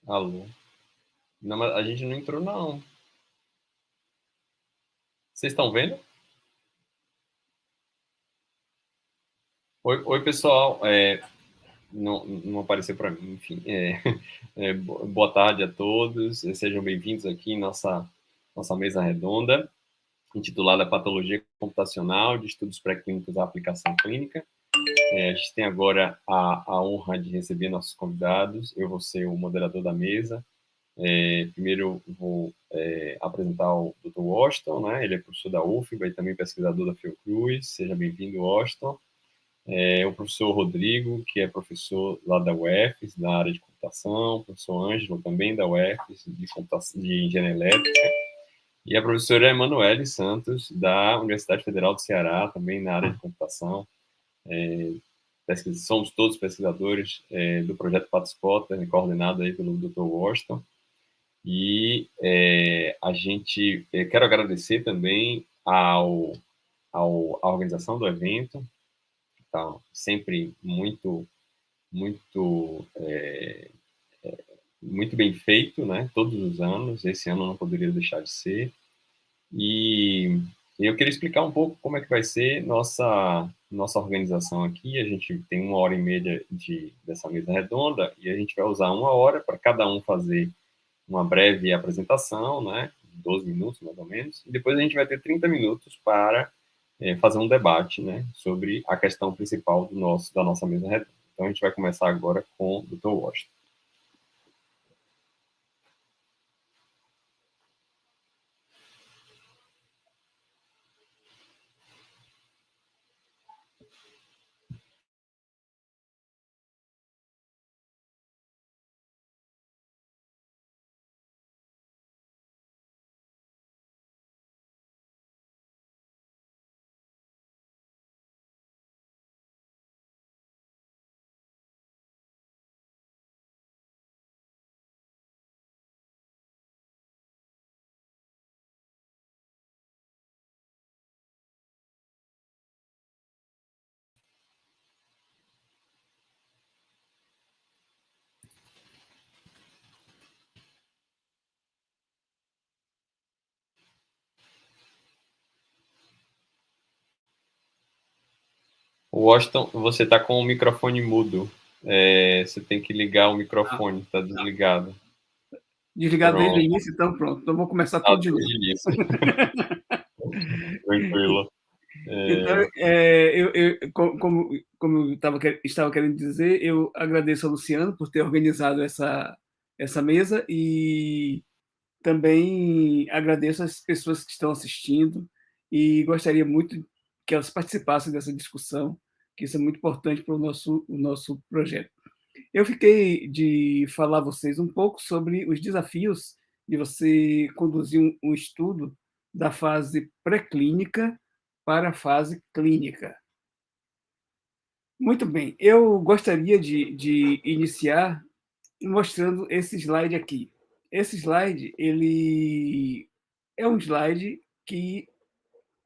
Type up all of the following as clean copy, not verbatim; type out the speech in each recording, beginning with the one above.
Alô? Não, mas a gente não entrou, não. Vocês estão vendo? Oi, pessoal. Não apareceu para mim, enfim. Boa tarde a todos. Sejam bem-vindos aqui em nossa mesa redonda, intitulada Patologia Computacional de Estudos Pré-Clínicos à Aplicação Clínica. A gente tem agora a honra de receber nossos convidados. Eu vou ser o moderador da mesa. Primeiro vou apresentar o Dr. Washington, né? Ele é professor da UFBA e também pesquisador da Fiocruz. Seja bem-vindo, Washington. O professor Rodrigo, que é professor lá da UFES, na área de computação, o professor Ângelo, também da UFES, de engenharia elétrica, e a professora Emanuele Santos, da Universidade Federal do Ceará, também na área de computação. Somos todos pesquisadores do projeto PathSpotter, coordenado aí pelo Dr. Washington. E quero agradecer também à organização do evento, tá sempre muito bem feito, né? Todos os anos, esse ano não poderia deixar de ser. E eu queria explicar um pouco como é que vai ser nossa organização aqui. A gente tem 1h30 dessa mesa redonda e a gente vai usar 1 hora para cada um fazer uma breve apresentação, né? 12 minutos, mais ou menos. E depois a gente vai ter 30 minutos para fazer um debate, né, sobre a questão principal da nossa mesa redonda. Então, a gente vai começar agora com o Dr. Washington. Washington, você está com o microfone mudo. Você tem que ligar o microfone, está desligado. Desligado desde o início, então pronto. Então vou começar tudo de novo. Tranquilo. Então, como eu estava querendo dizer, eu agradeço ao Luciano por ter organizado essa mesa e também agradeço às pessoas que estão assistindo e gostaria muito que elas participassem dessa discussão, que isso é muito importante para o nosso projeto. Eu fiquei de falar a vocês um pouco sobre os desafios de você conduzir um estudo da fase pré-clínica para a fase clínica. Muito bem, eu gostaria de iniciar mostrando esse slide aqui. Esse slide, ele é um slide que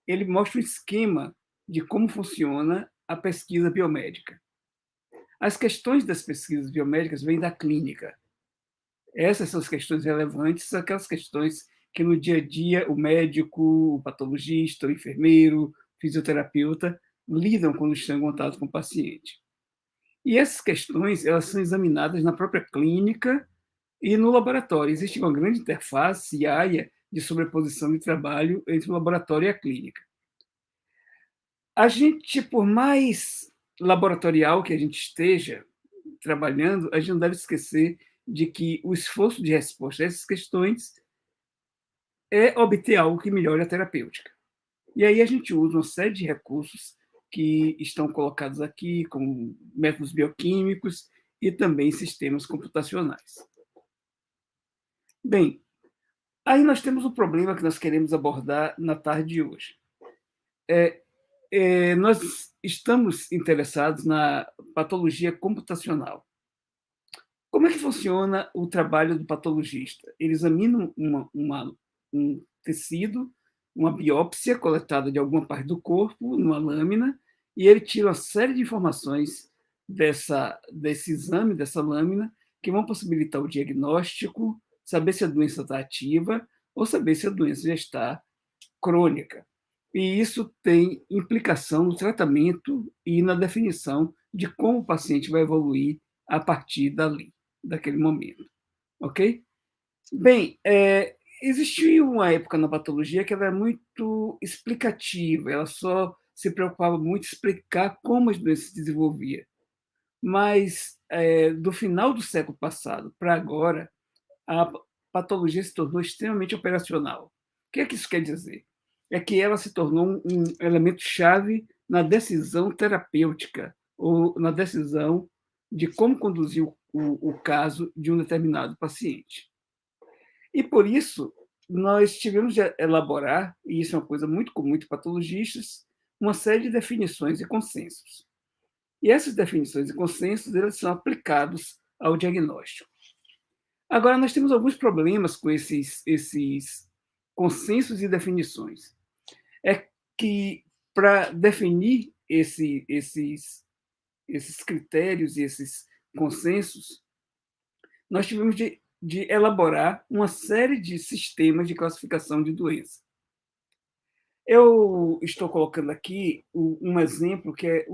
ele mostra um esquema de como funciona a pesquisa biomédica. As questões das pesquisas biomédicas vêm da clínica. Essas são as questões relevantes, são aquelas questões que no dia a dia o médico, o patologista, o enfermeiro, o fisioterapeuta lidam quando estão em contato com o paciente. E essas questões elas são examinadas na própria clínica e no laboratório. Existe uma grande interface AIA de sobreposição de trabalho entre o laboratório e a clínica. A gente, por mais laboratorial que a gente esteja trabalhando, a gente não deve esquecer de que o esforço de resposta a essas questões é obter algo que melhore a terapêutica. E aí a gente usa uma série de recursos que estão colocados aqui, como métodos bioquímicos e também sistemas computacionais. Bem, aí nós temos o problema que nós queremos abordar na tarde de hoje. Nós estamos interessados na patologia computacional. Como é que funciona o trabalho do patologista? Ele examina um tecido, uma biópsia coletada de alguma parte do corpo, numa lâmina, e ele tira uma série de informações desse exame, dessa lâmina, que vão possibilitar o diagnóstico, saber se a doença está ativa ou saber se a doença já está crônica. E isso tem implicação no tratamento e na definição de como o paciente vai evoluir a partir dali, daquele momento. Ok? Bem, existia uma época na patologia que ela era muito explicativa, ela só se preocupava muito em explicar como as doenças se desenvolviam. Mas, do final do século passado para agora, a patologia se tornou extremamente operacional. O que é que isso quer dizer? É que ela se tornou um elemento-chave na decisão terapêutica ou na decisão de como conduzir o caso de um determinado paciente. E por isso, nós tivemos de elaborar, e isso é uma coisa muito comum entre patologistas, uma série de definições e consensos. E essas definições e consensos eles são aplicados ao diagnóstico. Agora, nós temos alguns problemas com esses consensos e definições. É que, para definir esses critérios e esses consensos, nós tivemos de elaborar uma série de sistemas de classificação de doença. Eu estou colocando aqui um exemplo que é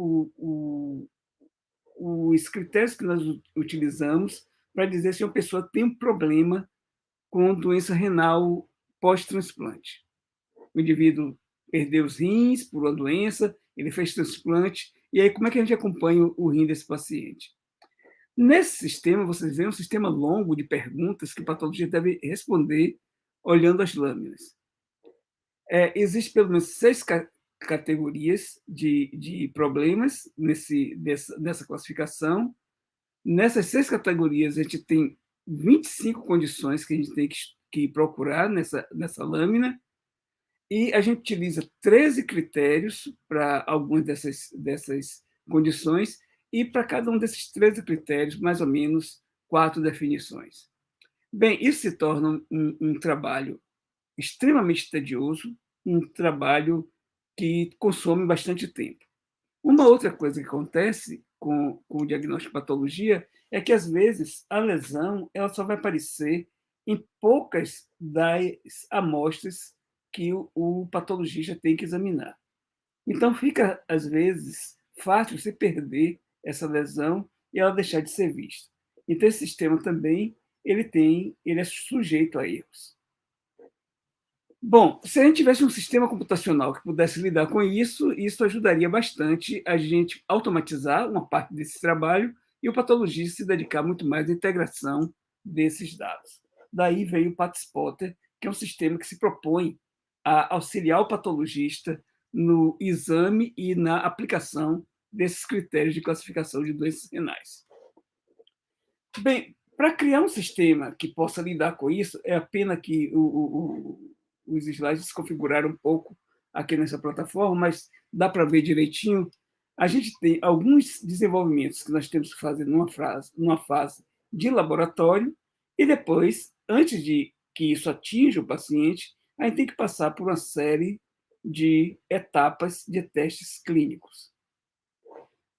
os critérios que nós utilizamos para dizer se uma pessoa tem um problema com doença renal pós-transplante. O indivíduo perdeu os rins por uma doença, ele fez transplante, e aí como é que a gente acompanha o rim desse paciente? Nesse sistema, vocês veem um sistema longo de perguntas que o patologista deve responder olhando as lâminas. Existem pelo menos 6 categorias de problemas nessa classificação. Nessas 6 categorias, a gente tem 25 condições que a gente tem que procurar nessa lâmina, e a gente utiliza 13 critérios para algumas dessas condições, e para cada um desses 13 critérios, mais ou menos 4 definições. Bem, isso se torna um trabalho extremamente tedioso, um trabalho que consome bastante tempo. Uma outra coisa que acontece com o diagnóstico de patologia é que, às vezes, a lesão ela só vai aparecer em poucas das amostras que o patologista tem que examinar. Então, fica, às vezes, fácil se perder essa lesão e ela deixar de ser vista. Então, esse sistema também ele é sujeito a erros. Bom, se a gente tivesse um sistema computacional que pudesse lidar com isso, isso ajudaria bastante a gente automatizar uma parte desse trabalho e o patologista se dedicar muito mais à integração desses dados. Daí veio o PatSpotter, que é um sistema que se propõe a auxiliar o patologista no exame e na aplicação desses critérios de classificação de doenças renais. Bem, para criar um sistema que possa lidar com isso, é a pena que os slides se configuraram um pouco aqui nessa plataforma, mas dá para ver direitinho. A gente tem alguns desenvolvimentos que nós temos que fazer numa fase de laboratório, e depois, antes de que isso atinja o paciente, a gente tem que passar por uma série de etapas de testes clínicos.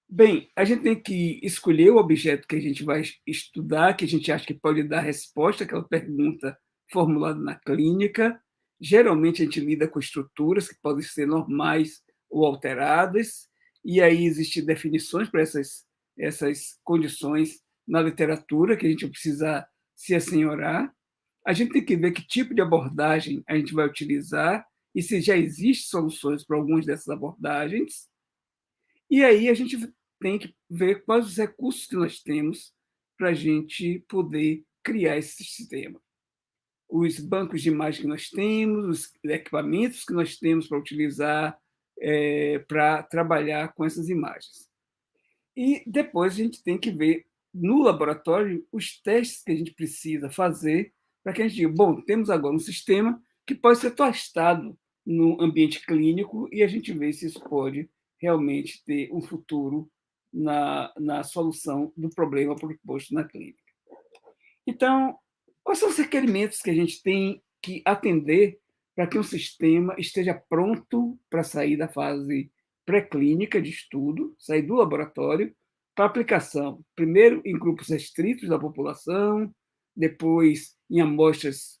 Bem, a gente tem que escolher o objeto que a gente vai estudar, que a gente acha que pode dar resposta àquela pergunta formulada na clínica. Geralmente, a gente lida com estruturas que podem ser normais ou alteradas, e aí existem definições para essas condições na literatura, que a gente precisa se assenhorar. A gente tem que ver que tipo de abordagem a gente vai utilizar e se já existem soluções para algumas dessas abordagens. E aí a gente tem que ver quais os recursos que nós temos para a gente poder criar esse sistema. Os bancos de imagem que nós temos, os equipamentos que nós temos para utilizar para trabalhar com essas imagens. E depois a gente tem que ver no laboratório os testes que a gente precisa fazer para que a gente diga, bom, temos agora um sistema que pode ser testado no ambiente clínico e a gente vê se isso pode realmente ter um futuro na solução do problema proposto na clínica. Então, quais são os requerimentos que a gente tem que atender para que um sistema esteja pronto para sair da fase pré-clínica de estudo, sair do laboratório, para aplicação, primeiro em grupos restritos da população, depois em amostras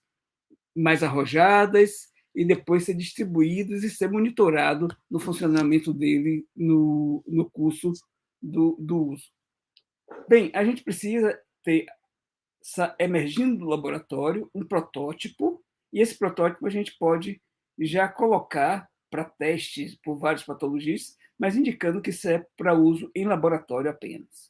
mais arrojadas, e depois ser distribuídos e ser monitorado no funcionamento dele no curso do uso. Bem, a gente precisa ter, emergindo do laboratório, um protótipo, e esse protótipo a gente pode já colocar para testes por vários patologistas, mas indicando que isso é para uso em laboratório apenas.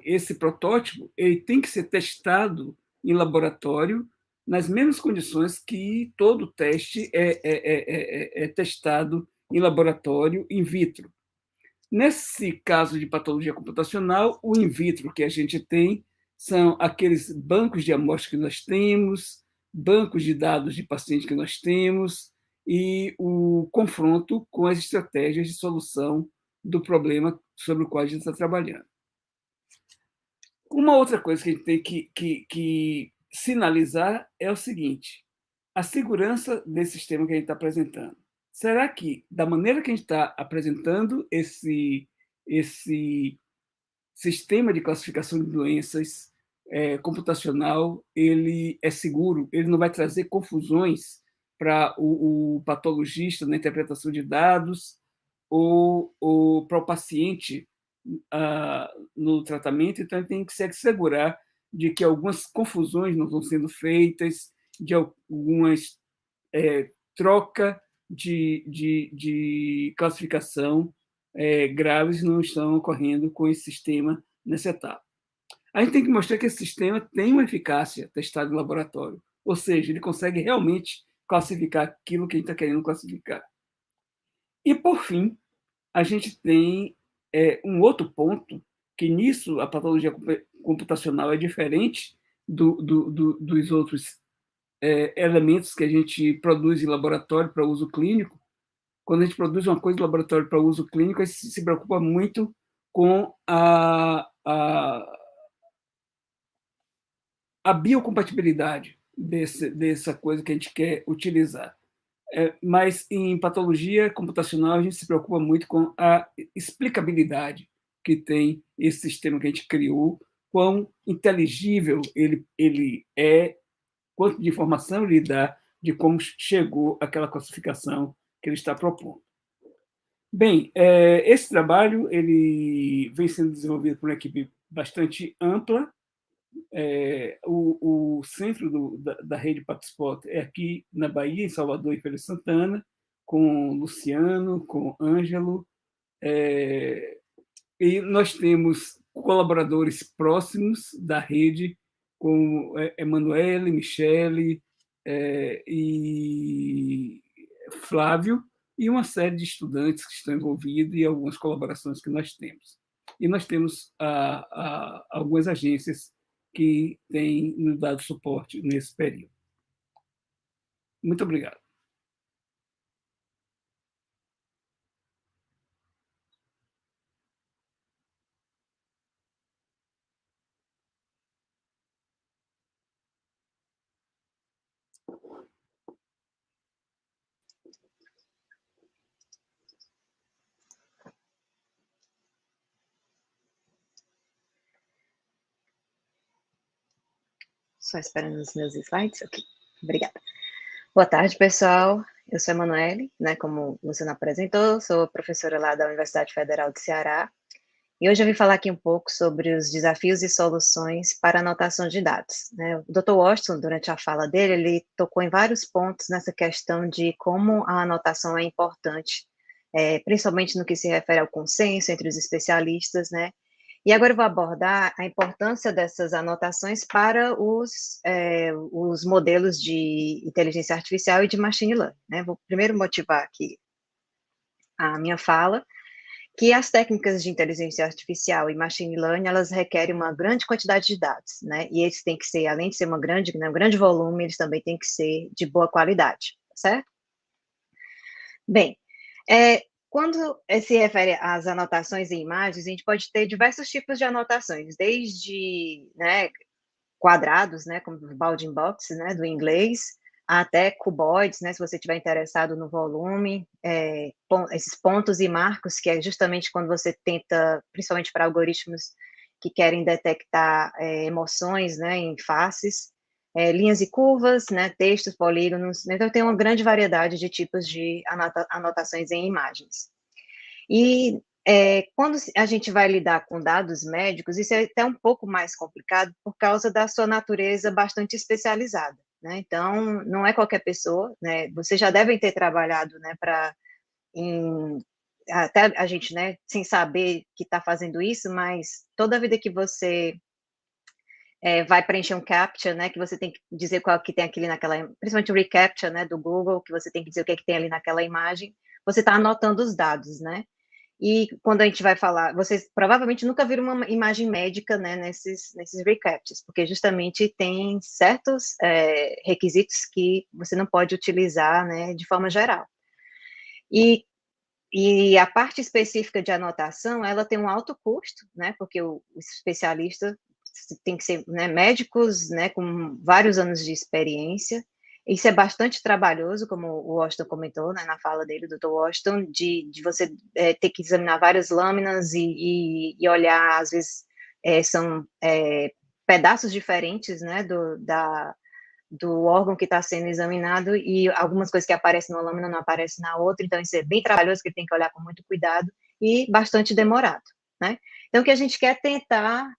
Esse protótipo ele tem que ser testado em laboratório nas mesmas condições que todo teste é testado em laboratório in vitro. Nesse caso de patologia computacional, o in vitro que a gente tem são aqueles bancos de amostras que nós temos, bancos de dados de pacientes que nós temos e o confronto com as estratégias de solução do problema sobre o qual a gente está trabalhando. Uma outra coisa que a gente tem que sinalizar é o seguinte: a segurança desse sistema que a gente está apresentando. Será que, da maneira que a gente está apresentando esse sistema de classificação de doenças computacional, ele é seguro? Ele não vai trazer confusões para o patologista na interpretação de dados ou para o paciente no tratamento? Então, tem que se assegurar de que algumas confusões não estão sendo feitas, de algumas troca de classificação graves não estão ocorrendo com esse sistema nessa etapa. A gente tem que mostrar que esse sistema tem uma eficácia testada em laboratório, ou seja, ele consegue realmente classificar aquilo que a gente está querendo classificar. E, por fim, a gente tem um outro ponto, que nisso a patologia computacional é diferente dos outros elementos que a gente produz em laboratório para uso clínico. Quando a gente produz uma coisa em laboratório para uso clínico, a gente se preocupa muito com a biocompatibilidade dessa coisa que a gente quer utilizar. Mas em patologia computacional a gente se preocupa muito com a explicabilidade que tem esse sistema que a gente criou, quão inteligível ele é, quanto de informação ele dá de como chegou àquela classificação que ele está propondo. Bem, esse trabalho ele vem sendo desenvolvido por uma equipe bastante ampla. O centro da rede Patspot é aqui na Bahia, em Salvador e Feira de Santana, com Luciano, com Ângelo, e nós temos colaboradores próximos da rede, como Emanuele, Michele e Flávio, e uma série de estudantes que estão envolvidos e algumas colaborações que nós temos. E nós temos algumas agências que têm nos dado suporte nesse período. Muito obrigado. Só esperando os meus slides. Ok, obrigada. Boa tarde, pessoal. Eu sou a Emanuele, né, como o Luciano apresentou, sou professora lá da Universidade Federal de Ceará, e hoje eu vim falar aqui um pouco sobre os desafios e soluções para anotação de dados, né? O Dr. Washington, durante a fala dele, ele tocou em vários pontos nessa questão de como a anotação é importante, principalmente no que se refere ao consenso entre os especialistas, né? E agora eu vou abordar a importância dessas anotações para os modelos de inteligência artificial e de machine learning, né? Vou primeiro motivar aqui a minha fala, que as técnicas de inteligência artificial e machine learning, elas requerem uma grande quantidade de dados, né? E eles têm que ser, além de ser um grande volume, eles também têm que ser de boa qualidade, certo? Bem, quando se refere às anotações em imagens, a gente pode ter diversos tipos de anotações, desde, né, quadrados, né, como bounding box, né, do inglês, até cuboides, né, se você estiver interessado no volume, esses pontos e marcos, que é justamente quando você tenta, principalmente para algoritmos que querem detectar emoções, né, em faces, linhas e curvas, né, textos, polígonos, então tem uma grande variedade de tipos de anotações em imagens. E quando a gente vai lidar com dados médicos, isso é até um pouco mais complicado por causa da sua natureza bastante especializada, né? Então, não é qualquer pessoa, né? Vocês já devem ter trabalhado, né, até a gente, né, sem saber que está fazendo isso, mas toda vida que você vai preencher um CAPTCHA, né, que você tem que dizer qual que tem aquele naquela, principalmente o reCAPTCHA, né, do Google, que você tem que dizer o que é que tem ali naquela imagem, você está anotando os dados, né? E quando a gente vai falar, vocês provavelmente nunca viram uma imagem médica, né, nesses reCAPTCHAs, porque justamente tem certos requisitos que você não pode utilizar, né, de forma geral. E a parte específica de anotação, ela tem um alto custo, né, porque o especialista tem que ser, né, médicos, né, com vários anos de experiência. Isso é bastante trabalhoso, como o Washington comentou, né, na fala dele, o Dr. Washington, de você ter que examinar várias lâminas e olhar, às vezes, são pedaços diferentes, né, do órgão que está sendo examinado, e algumas coisas que aparecem numa lâmina não aparecem na outra, então isso é bem trabalhoso, que tem que olhar com muito cuidado, e bastante demorado, né? Então, o que a gente quer tentar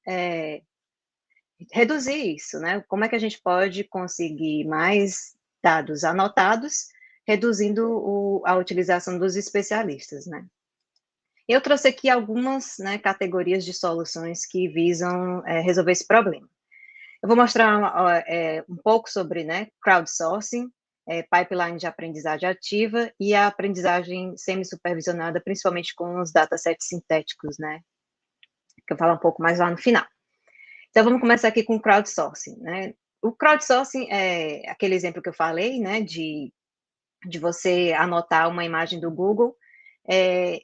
reduzir isso, né? Como é que a gente pode conseguir mais dados anotados, reduzindo a utilização dos especialistas, né? Eu trouxe aqui algumas, né, categorias de soluções que visam resolver esse problema. Eu vou mostrar um pouco sobre, né, crowdsourcing, pipeline de aprendizagem ativa e a aprendizagem semi-supervisionada, principalmente com os datasets sintéticos, né, que eu falo um pouco mais lá no final. Então, vamos começar aqui com o crowdsourcing, né. O crowdsourcing é aquele exemplo que eu falei, né, de você anotar uma imagem do Google,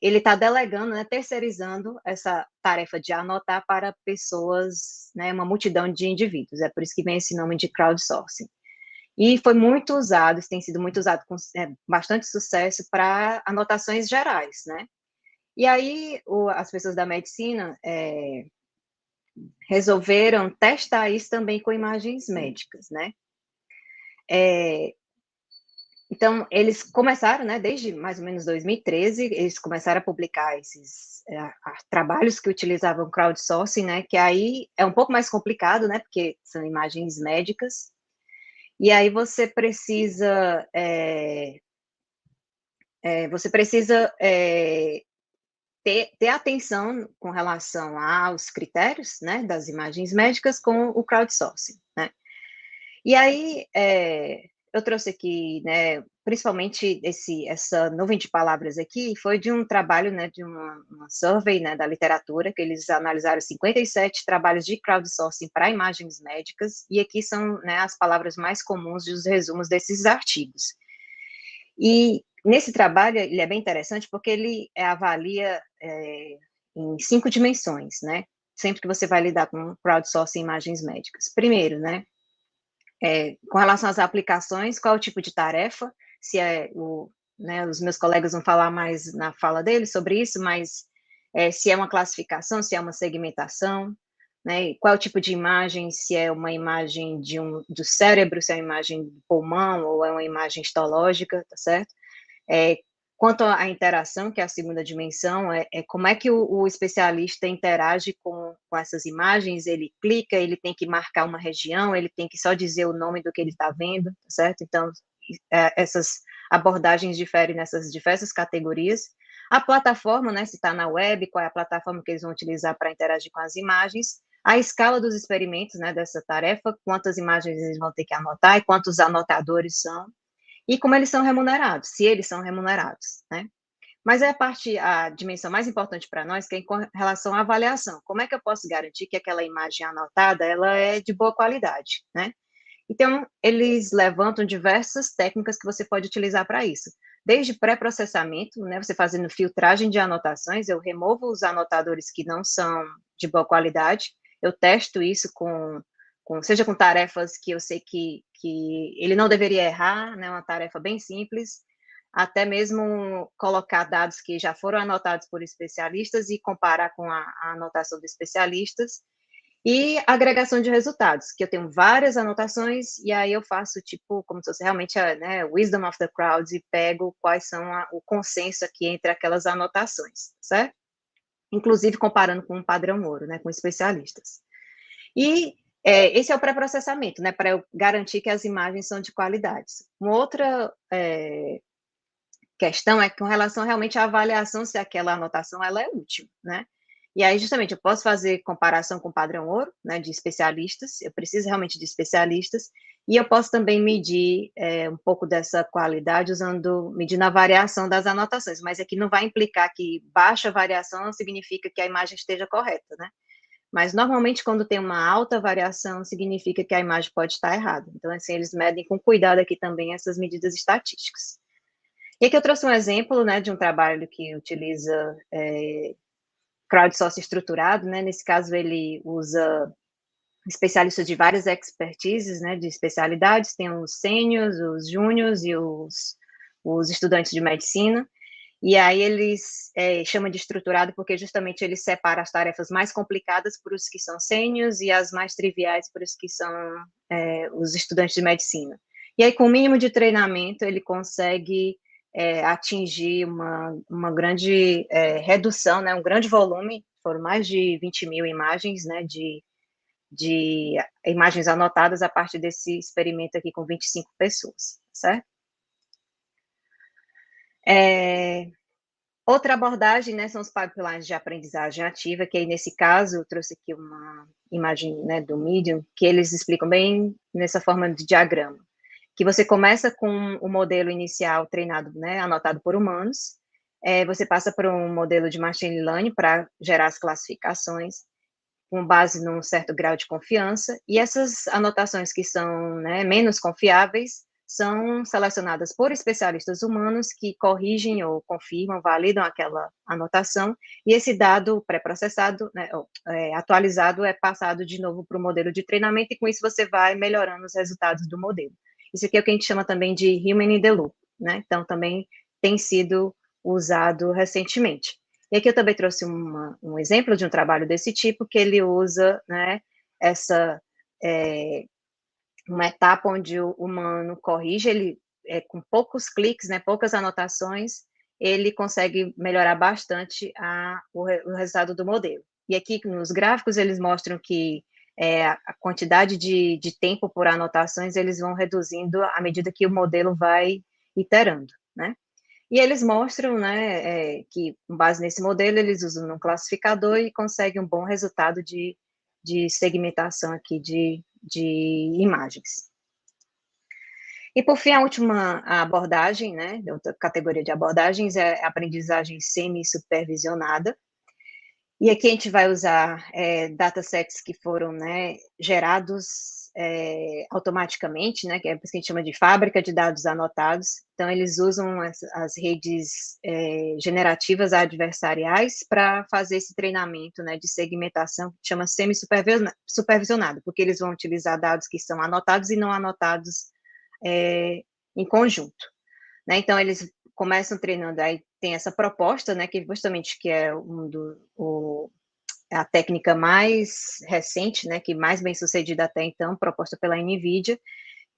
ele está delegando, né, terceirizando essa tarefa de anotar para pessoas, né, uma multidão de indivíduos, é por isso que vem esse nome de crowdsourcing. E foi muito usado, tem sido muito usado com bastante sucesso para anotações gerais, né. E aí, as pessoas da medicina resolveram testar isso também com imagens médicas, né. Então, eles começaram, né, desde mais ou menos 2013, eles começaram a publicar esses trabalhos que utilizavam crowdsourcing, né, que aí é um pouco mais complicado, né, porque são imagens médicas, e aí você precisa ter atenção com relação aos critérios, né, das imagens médicas com o crowdsourcing, né. E aí, eu trouxe aqui, né, principalmente essa nuvem de palavras aqui, foi de um trabalho, né, de uma survey, né, da literatura, que eles analisaram 57 trabalhos de crowdsourcing para imagens médicas, e aqui são, né, as palavras mais comuns dos resumos desses artigos. E nesse trabalho, ele é bem interessante, porque ele avalia em 5 dimensões, né, sempre que você vai lidar com crowdsourcing em imagens médicas. Primeiro, né, com relação às aplicações, qual é o tipo de tarefa, se né, os meus colegas vão falar mais na fala deles sobre isso, mas se é uma classificação, se é uma segmentação, né, qual é o tipo de imagem, se é uma imagem do cérebro, se é uma imagem do pulmão, ou é uma imagem histológica, tá certo? Quanto à interação, que é a segunda dimensão, como é que o especialista interage com essas imagens, ele clica, ele tem que marcar uma região, ele tem que só dizer o nome do que ele está vendo, tá certo? Então, essas abordagens diferem nessas diversas categorias. A plataforma, né, se está na web, qual é a plataforma que eles vão utilizar para interagir com as imagens, a escala dos experimentos, né, dessa tarefa, quantas imagens eles vão ter que anotar e quantos anotadores são, e como eles são remunerados, se eles são remunerados, né? Mas a dimensão mais importante para nós, que é em relação à avaliação. Como é que eu posso garantir que aquela imagem anotada, ela é de boa qualidade, né? Então, eles levantam diversas técnicas que você pode utilizar para isso. Desde pré-processamento, né, você fazendo filtragem de anotações, eu removo os anotadores que não são de boa qualidade, eu testo isso com seja com tarefas que eu sei que ele não deveria errar, né, uma tarefa bem simples, até mesmo colocar dados que já foram anotados por especialistas e comparar com a anotação dos especialistas, e agregação de resultados, que eu tenho várias anotações, e aí eu faço, tipo, como se fosse realmente né, wisdom of the crowds, e pego quais são o consenso aqui entre aquelas anotações, certo? Inclusive comparando com um padrão ouro, né, com especialistas. E esse é o pré-processamento, né, para eu garantir que as imagens são de qualidade. Uma outra questão é com relação realmente à avaliação se aquela anotação ela é útil, né? E aí, justamente, eu posso fazer comparação com o padrão ouro, né, de especialistas, eu preciso realmente de especialistas, e eu posso também medir um pouco dessa qualidade medindo a variação das anotações, mas aqui não vai implicar que baixa variação significa que a imagem esteja correta, né? Mas, normalmente, quando tem uma alta variação, significa que a imagem pode estar errada. Então, assim, eles medem com cuidado aqui também essas medidas estatísticas. E aqui eu trouxe um exemplo, né, de um trabalho que utiliza crowdsourcing estruturado, né, nesse caso ele usa especialistas de várias expertises, né, de especialidades, tem os sêniors, os júniors e os estudantes de medicina, e aí eles chamam de estruturado porque justamente ele separa as tarefas mais complicadas para os que são sêniors e as mais triviais para os que são os estudantes de medicina. E aí, com o mínimo de treinamento, ele consegue atingir uma grande redução, né, um grande volume, foram mais de 20 mil imagens, né, de imagens anotadas a partir desse experimento aqui com 25 pessoas, certo? Outra abordagem, né, são os pipelines de aprendizagem ativa, que aí, nesse caso, eu trouxe aqui uma imagem, né, do Medium, que eles explicam bem nessa forma de diagrama, que você começa com o modelo inicial treinado, né, anotado por humanos, você passa por um modelo de machine learning para gerar as classificações, com base num certo grau de confiança, e essas anotações que são, né, menos confiáveis são selecionadas por especialistas humanos que corrigem ou confirmam, validam aquela anotação, e esse dado pré-processado, né, atualizado, é passado de novo para o modelo de treinamento, e com isso você vai melhorando os resultados do modelo. Isso aqui é o que a gente chama também de human in the loop, né? Então, também tem sido usado recentemente. E aqui eu também trouxe um exemplo de um trabalho desse tipo, que ele usa, né, uma etapa onde o humano corrige, ele, com poucos cliques, né, poucas anotações, ele consegue melhorar bastante o resultado do modelo. E aqui nos gráficos eles mostram que a quantidade de tempo por anotações eles vão reduzindo à medida que o modelo vai iterando, né? E eles mostram, né, que, com base nesse modelo, eles usam um classificador e conseguem um bom resultado de segmentação aqui de imagens. E, por fim, a última abordagem, né, outra categoria de abordagens é a aprendizagem semi-supervisionada. E aqui a gente vai usar datasets que foram, né, gerados automaticamente, né, que é por isso que a gente chama de fábrica de dados anotados. Então, eles usam as redes generativas adversariais para fazer esse treinamento, né, de segmentação, que chama semi-supervisionado, porque eles vão utilizar dados que são anotados e não anotados em conjunto, né? Então, eles começam treinando, aí tem essa proposta, né, que justamente que é a técnica mais recente, né, que mais bem sucedida até então, proposta pela NVIDIA,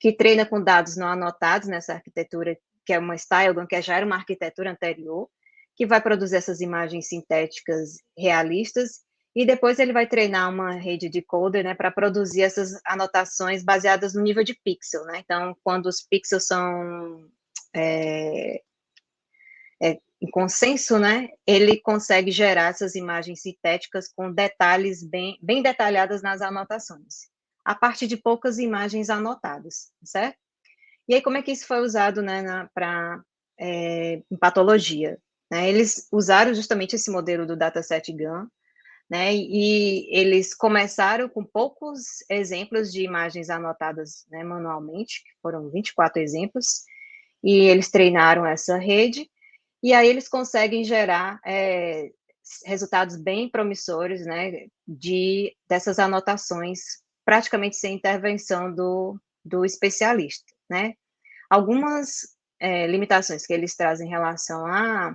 que treina com dados não anotados nessa arquitetura, que é uma StyleGAN, que já era uma arquitetura anterior, que vai produzir essas imagens sintéticas realistas, e depois ele vai treinar uma rede de coder, né, para produzir essas anotações baseadas no nível de pixel, né? Então, quando os pixels são em consenso, né, ele consegue gerar essas imagens sintéticas com detalhes bem detalhadas nas anotações, a partir de poucas imagens anotadas, certo? E aí, como é que isso foi usado, né, em patologia? Né? Eles usaram justamente esse modelo do dataset GAN, né, e eles começaram com poucos exemplos de imagens anotadas, né, manualmente, foram 24 exemplos, e eles treinaram essa rede, e aí eles conseguem gerar resultados bem promissores, né, dessas anotações praticamente sem intervenção do especialista, né? Algumas limitações que eles trazem em relação a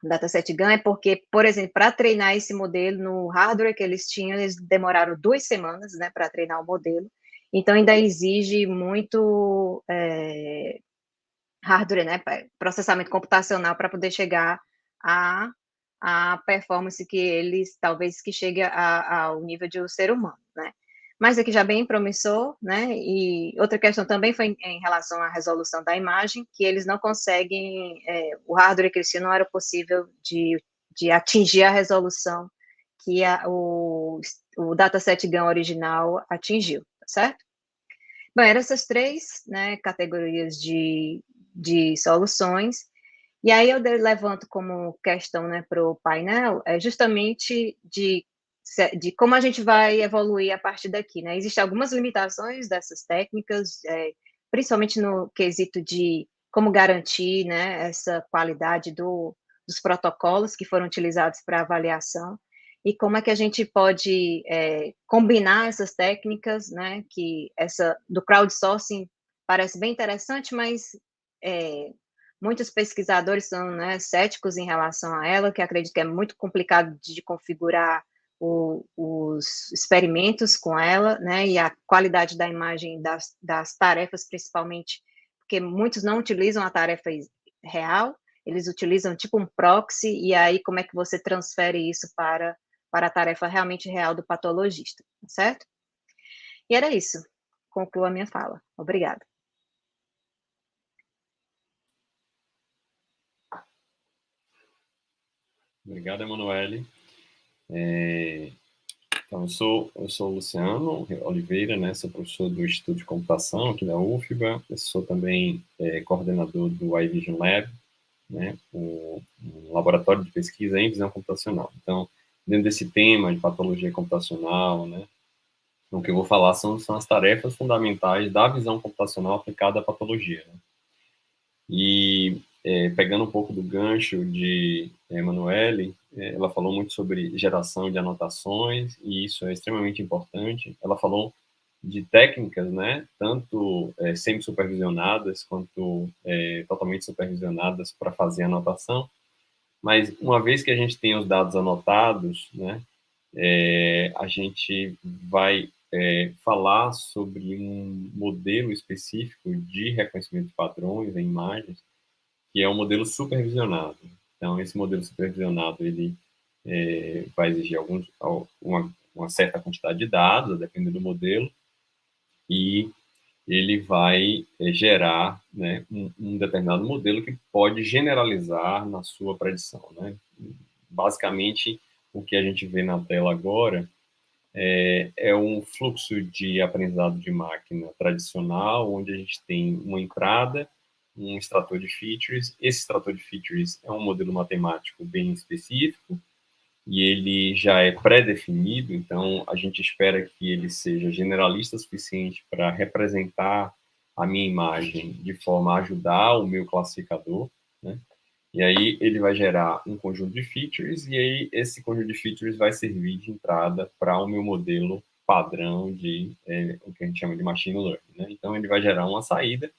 dataset GAN é porque, por exemplo, para treinar esse modelo no hardware que eles tinham, eles demoraram 2 semanas, né, para treinar o modelo. Então, ainda exige muito hardware, né, processamento computacional para poder chegar a performance que eles, talvez, que chegue ao nível de um ser humano, né. Mas aqui já bem promissor, né, e outra questão também foi em relação à resolução da imagem, que eles não conseguem, o hardware que eles tinham não era possível de atingir a resolução que o dataset GAN original atingiu, tá certo? Bom, eram essas 3, né, categorias de soluções, e aí eu levanto como questão, né, para o painel, justamente de como a gente vai evoluir a partir daqui, né? Existem algumas limitações dessas técnicas, principalmente no quesito de como garantir, né, essa qualidade dos protocolos que foram utilizados para avaliação, e como é que a gente pode combinar essas técnicas, né, que essa do crowdsourcing parece bem interessante, mas muitos pesquisadores são, né, céticos em relação a ela, que acreditam que é muito complicado de configurar os experimentos com ela, né, e a qualidade da imagem das tarefas, principalmente, porque muitos não utilizam a tarefa real, eles utilizam tipo um proxy, e aí como é que você transfere isso para a tarefa realmente real do patologista, certo? E era isso. Concluo a minha fala. Obrigada. Obrigado, Emanuele. Então, eu sou o Luciano Oliveira, né? Sou professor do Instituto de Computação aqui da UFBA. Eu sou também coordenador do iVision Lab, né? Um laboratório de pesquisa em visão computacional. Então, dentro desse tema de patologia computacional, né? O que eu vou falar são as tarefas fundamentais da visão computacional aplicada à patologia, né? E pegando um pouco do gancho de Emanuele, ela falou muito sobre geração de anotações, e isso é extremamente importante. Ela falou de técnicas, né, tanto semi-supervisionadas quanto totalmente supervisionadas para fazer anotação, mas uma vez que a gente tem os dados anotados, né, a gente vai falar sobre um modelo específico de reconhecimento de padrões em imagens, que é um modelo supervisionado. Então, esse modelo supervisionado, ele vai exigir uma certa quantidade de dados, dependendo do modelo, e ele vai gerar, né, um determinado modelo que pode generalizar na sua predição, né? Basicamente, o que a gente vê na tela agora é um fluxo de aprendizado de máquina tradicional, onde a gente tem uma entrada, um extrator de features. Esse extrator de features é um modelo matemático bem específico, e ele já é pré-definido, então a gente espera que ele seja generalista o suficiente para representar a minha imagem de forma a ajudar o meu classificador, né? E aí ele vai gerar um conjunto de features, e aí esse conjunto de features vai servir de entrada para o meu modelo padrão de o que a gente chama de machine learning, né? Então ele vai gerar uma saída.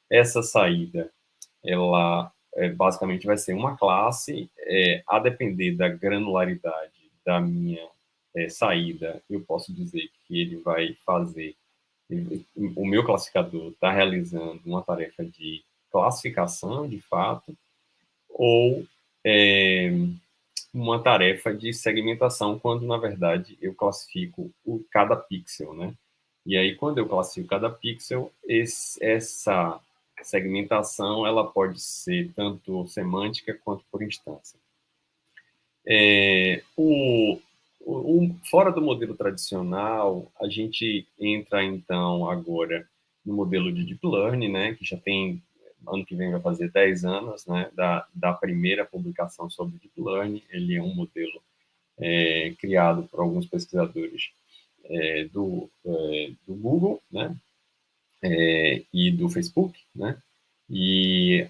Essa saída, ela basicamente vai ser uma classe, a depender da granularidade da minha saída, eu posso dizer que ele vai fazer, o meu classificador está realizando uma tarefa de classificação, de fato, ou uma tarefa de segmentação, quando, na verdade, eu classifico cada pixel, né? E aí, quando eu classifico cada pixel, essa segmentação, ela pode ser tanto semântica quanto por instância. Fora do modelo tradicional, a gente entra, então, agora no modelo de Deep Learning, né, que já tem, ano que vem vai fazer 10 anos, né, da primeira publicação sobre Deep Learning. Ele é um modelo criado por alguns pesquisadores do Google, né, e do Facebook, né, e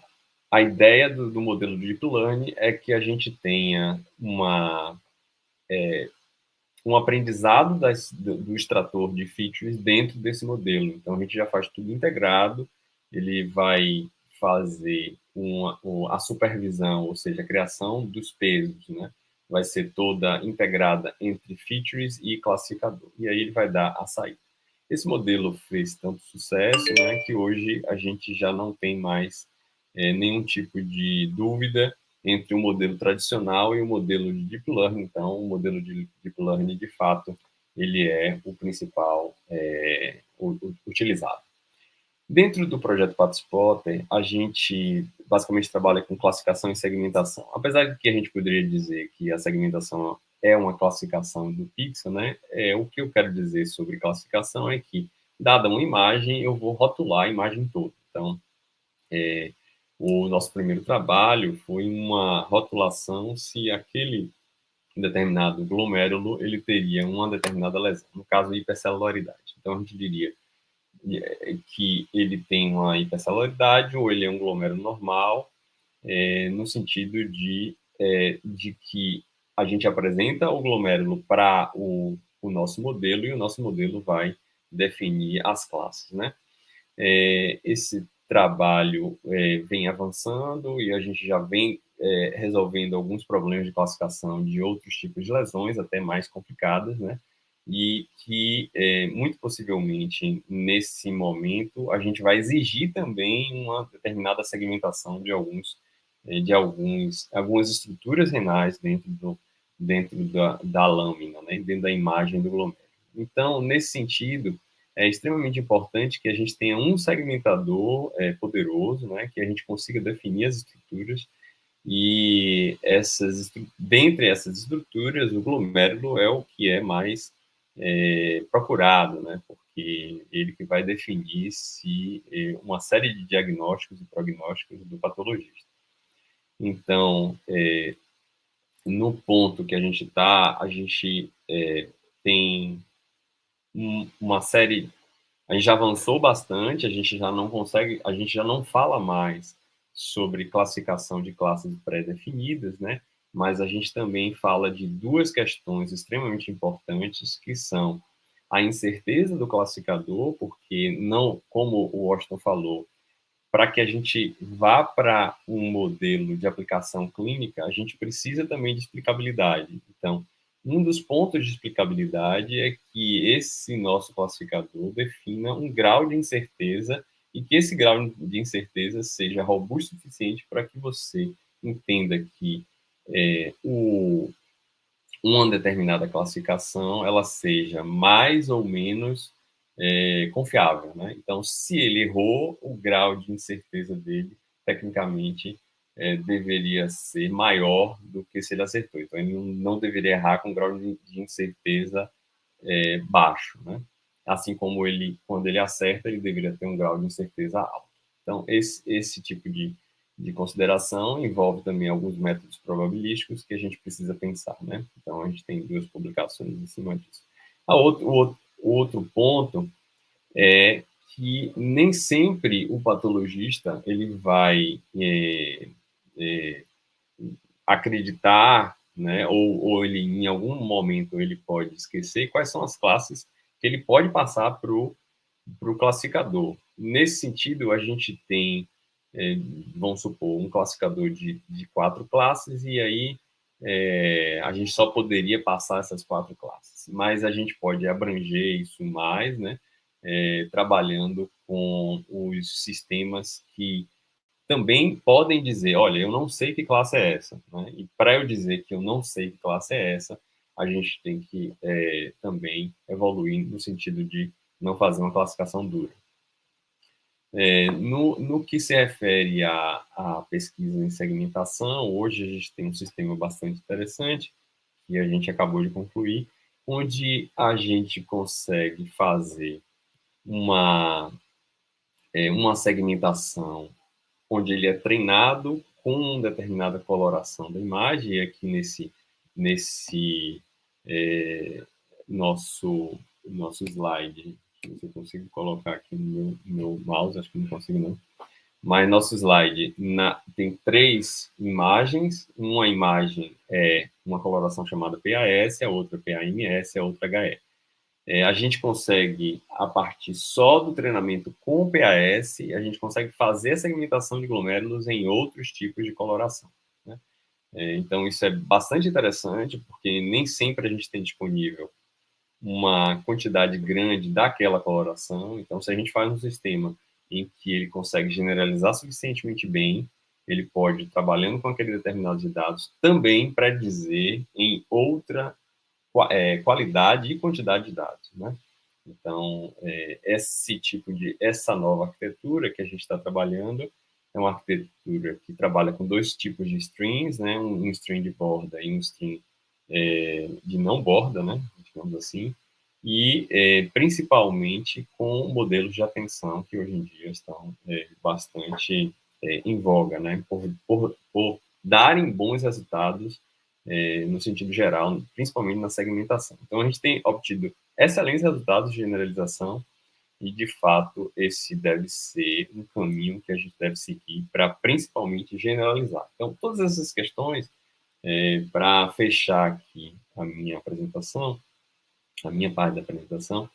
a ideia do modelo de Deep Learning é que a gente tenha um aprendizado do extrator de features dentro desse modelo. Então, a gente já faz tudo integrado, ele vai fazer a supervisão, ou seja, a criação dos pesos, né? Vai ser toda integrada entre features e classificador. E aí ele vai dar a saída. Esse modelo fez tanto sucesso, né, que hoje a gente já não tem mais nenhum tipo de dúvida entre o modelo tradicional e o modelo de Deep Learning. Então, o modelo de Deep Learning, de fato, ele é o principal utilizado. Dentro do projeto PathSpotter, a gente basicamente trabalha com classificação e segmentação. Apesar de que a gente poderia dizer que a segmentação é uma classificação do pixel, né? O que eu quero dizer sobre classificação é que, dada uma imagem, eu vou rotular a imagem toda. Então, o nosso primeiro trabalho foi uma rotulação se aquele determinado glomérulo ele teria uma determinada lesão, no caso, hipercelularidade. Então, a gente diria que ele tem uma hipercelularidade ou ele é um glomérulo normal, no sentido de que a gente apresenta o glomérulo para o nosso modelo e o nosso modelo vai definir as classes, né? Esse trabalho vem avançando e a gente já vem resolvendo alguns problemas de classificação de outros tipos de lesões, até mais complicadas, né? E que, muito possivelmente, nesse momento, a gente vai exigir também uma determinada segmentação de algumas estruturas renais dentro da lâmina, né? Dentro da imagem do glomérulo. Então, nesse sentido, é extremamente importante que a gente tenha um segmentador poderoso, né? Que a gente consiga definir as estruturas e dentre essas estruturas, o glomérulo é o que é mais procurado, né? Porque ele que vai definir se uma série de diagnósticos e prognósticos do patologista. Então, no ponto que a gente está, a gente tem uma série. A gente já avançou bastante, a gente já não fala mais sobre classificação de classes pré-definidas, né? Mas a gente também fala de duas questões extremamente importantes, que são a incerteza do classificador, porque não, como o Washington falou, para que a gente vá para um modelo de aplicação clínica, a gente precisa também de explicabilidade. Então, um dos pontos de explicabilidade é que esse nosso classificador defina um grau de incerteza e que esse grau de incerteza seja robusto o suficiente para que você entenda que uma determinada classificação ela seja mais ou menos confiável, né? Então, se ele errou, o grau de incerteza dele, tecnicamente, deveria ser maior do que se ele acertou. Então, ele não deveria errar com um grau de incerteza baixo, né? Assim como quando ele acerta, ele deveria ter um grau de incerteza alto. Então, esse tipo de consideração envolve também alguns métodos probabilísticos que a gente precisa pensar, né? Então, a gente tem duas publicações em cima disso. O outro ponto é que nem sempre o patologista ele vai acreditar, né, ou ele em algum momento ele pode esquecer quais são as classes que ele pode passar para o classificador. Nesse sentido, a gente tem, vamos supor, um classificador de 4 classes e aí a gente só poderia passar essas 4 classes, mas a gente pode abranger isso mais, né, trabalhando com os sistemas que também podem dizer, olha, eu não sei que classe é essa, né? E para eu dizer que eu não sei que classe é essa, a gente tem que também evoluir no sentido de não fazer uma classificação dura. No que se refere à pesquisa em segmentação, hoje a gente tem um sistema bastante interessante, que a gente acabou de concluir, onde a gente consegue fazer uma segmentação onde ele é treinado com determinada coloração da imagem, e aqui nesse nosso slide, se eu consigo colocar aqui no meu mouse, acho que não consigo não, mas nosso slide tem 3 imagens, uma imagem é uma coloração chamada PAS, a outra PAMS, a outra HE. A gente consegue, a partir só do treinamento com o PAS, a gente consegue fazer a segmentação de glomérulos em outros tipos de coloração, né? Então, isso é bastante interessante, porque nem sempre a gente tem disponível uma quantidade grande daquela coloração. Então, se a gente faz um sistema em que ele consegue generalizar suficientemente bem, ele pode, trabalhando com aquele determinado de dados, também predizer em outra qualidade e quantidade de dados, né? Então, essa nova arquitetura que a gente está trabalhando é uma arquitetura que trabalha com dois tipos de strings, né? Um string de borda e um string de não borda, né? Digamos assim, e principalmente com modelos de atenção que hoje em dia estão bastante em voga, né? Por darem bons resultados no sentido geral, principalmente na segmentação. Então, a gente tem obtido excelentes resultados de generalização e, de fato, esse deve ser um caminho que a gente deve seguir para, principalmente, generalizar. Então, todas essas questões, para fechar aqui a minha apresentação, a minha parte da apresentação,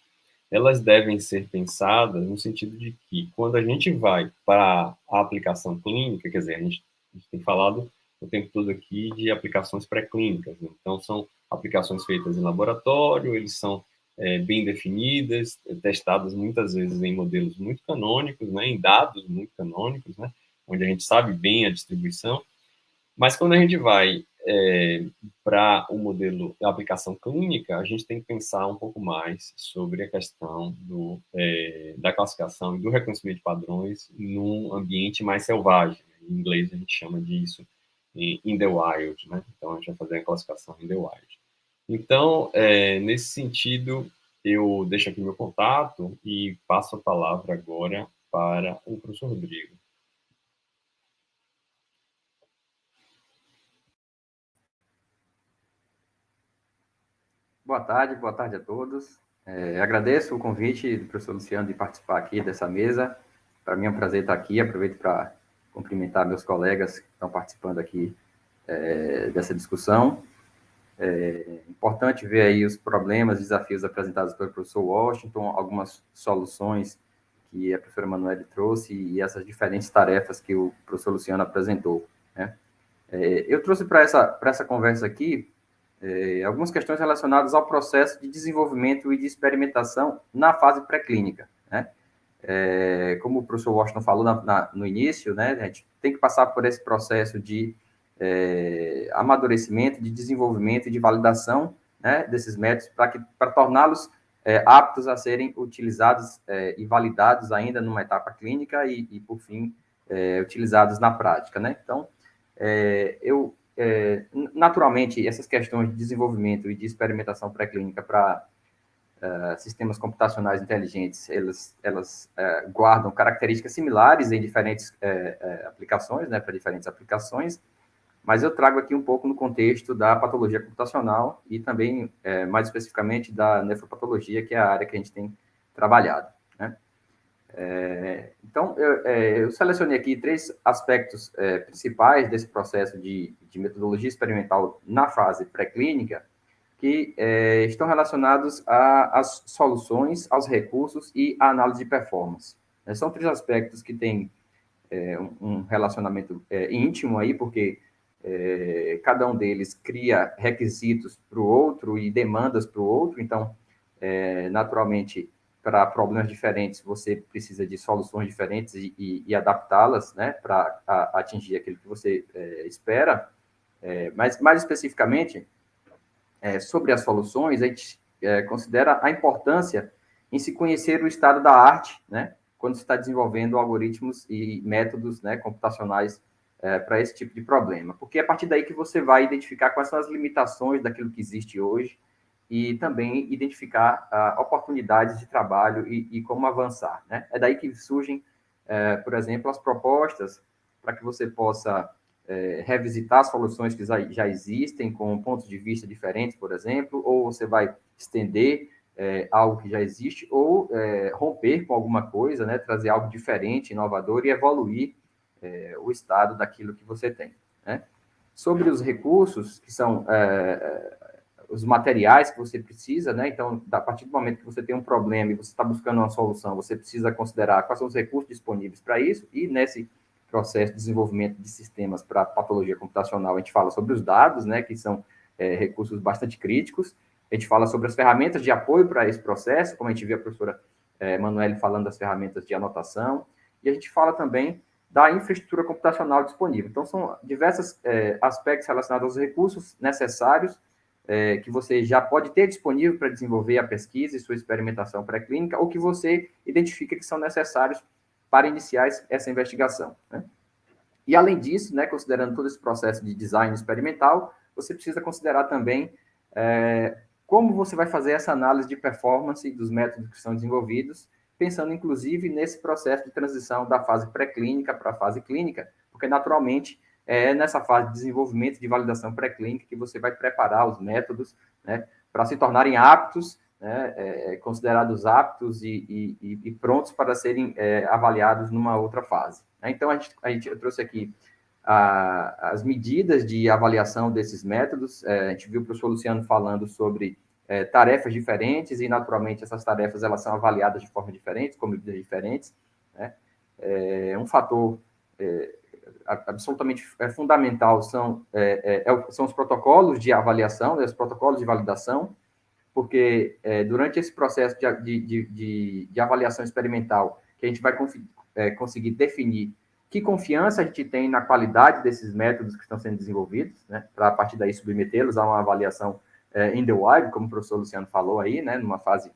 elas devem ser pensadas no sentido de que, quando a gente vai para a aplicação clínica, quer dizer, a gente tem falado o tempo todo aqui de aplicações pré-clínicas, né? Então, são aplicações feitas em laboratório, eles são bem definidas, testadas muitas vezes em modelos muito canônicos, né? Em dados muito canônicos, né? Onde a gente sabe bem a distribuição, mas quando a gente vai para o modelo da aplicação clínica, a gente tem que pensar um pouco mais sobre a questão da classificação e do reconhecimento de padrões num ambiente mais selvagem. Em inglês, a gente chama disso in the wild, né? Então, a gente vai fazer a classificação in the wild. Então, nesse sentido, eu deixo aqui meu contato e passo a palavra agora para o professor Rodrigo. Boa tarde a todos. Agradeço o convite do professor Luciano de participar aqui dessa mesa. Para mim é um prazer estar aqui. Aproveito para cumprimentar meus colegas que estão participando aqui dessa discussão. É importante ver aí os problemas, desafios apresentados pelo professor Washington, algumas soluções que a professora Manoel trouxe e essas diferentes tarefas que o professor Luciano apresentou, né? Eu trouxe para essa conversa aqui algumas questões relacionadas ao processo de desenvolvimento e de experimentação na fase pré-clínica, né? Como o professor Washington falou no início, né, a gente tem que passar por esse processo de amadurecimento, de desenvolvimento e de validação, né, desses métodos para torná-los aptos a serem utilizados e validados ainda numa etapa clínica e por fim, utilizados na prática, né? Então, naturalmente, essas questões de desenvolvimento e de experimentação pré-clínica para sistemas computacionais inteligentes, elas guardam características similares em diferentes aplicações, né, para diferentes aplicações, mas eu trago aqui um pouco no contexto da patologia computacional e também, mais especificamente, da nefropatologia, que é a área que a gente tem trabalhado, né? Então, eu selecionei aqui 3 aspectos principais desse processo de metodologia experimental na fase pré-clínica, que estão relacionados às soluções, aos recursos e à análise de performance. São 3 aspectos que têm um relacionamento íntimo aí, porque cada um deles cria requisitos para o outro e demandas para o outro, então, naturalmente, para problemas diferentes, você precisa de soluções diferentes e adaptá-las, né, para atingir aquilo que você espera. Mas, mais especificamente, sobre as soluções, a gente considera a importância em se conhecer o estado da arte, né, quando se está desenvolvendo algoritmos e métodos, né, computacionais para esse tipo de problema. Porque é a partir daí que você vai identificar quais são as limitações daquilo que existe hoje e também identificar oportunidades de trabalho e como avançar, né? É daí que surgem, por exemplo, as propostas para que você possa revisitar soluções que já existem com pontos de vista diferentes, por exemplo, ou você vai estender algo que já existe, ou romper com alguma coisa, né? Trazer algo diferente, inovador e evoluir o estado daquilo que você tem, né? sobre os recursos, que são os materiais que você precisa, né? Então, a partir do momento que você tem um problema e você está buscando uma solução, você precisa considerar quais são os recursos disponíveis para isso, e nesse processo de desenvolvimento de sistemas para patologia computacional, a gente fala sobre os dados, né, que são recursos bastante críticos, a gente fala sobre as ferramentas de apoio para esse processo, como a gente viu a professora Manoeli falando das ferramentas de anotação, e a gente fala também da infraestrutura computacional disponível. Então, são diversos aspectos relacionados aos recursos necessários que você já pode ter disponível para desenvolver a pesquisa e sua experimentação pré-clínica, ou que você identifica que são necessários para iniciar essa investigação, né? E, além disso, né, considerando todo esse processo de design experimental, você precisa considerar também como você vai fazer essa análise de performance dos métodos que são desenvolvidos, pensando, inclusive, nesse processo de transição da fase pré-clínica para a fase clínica, porque, naturalmente, é nessa fase de desenvolvimento de validação pré-clínica que você vai preparar os métodos, né, para se tornarem aptos, né, considerados aptos e prontos para serem avaliados numa outra fase. Então, eu trouxe aqui as medidas de avaliação desses métodos. A gente viu o professor Luciano falando sobre tarefas diferentes, e, naturalmente, essas tarefas elas são avaliadas de forma diferente, com medidas diferentes, né? Um fator absolutamente fundamental são os protocolos de avaliação, né, os protocolos de validação, porque durante esse processo de avaliação experimental, que a gente vai conseguir definir que confiança a gente tem na qualidade desses métodos que estão sendo desenvolvidos, né, para, a partir daí, submetê-los a uma avaliação in the wild, como o professor Luciano falou aí, né, numa fase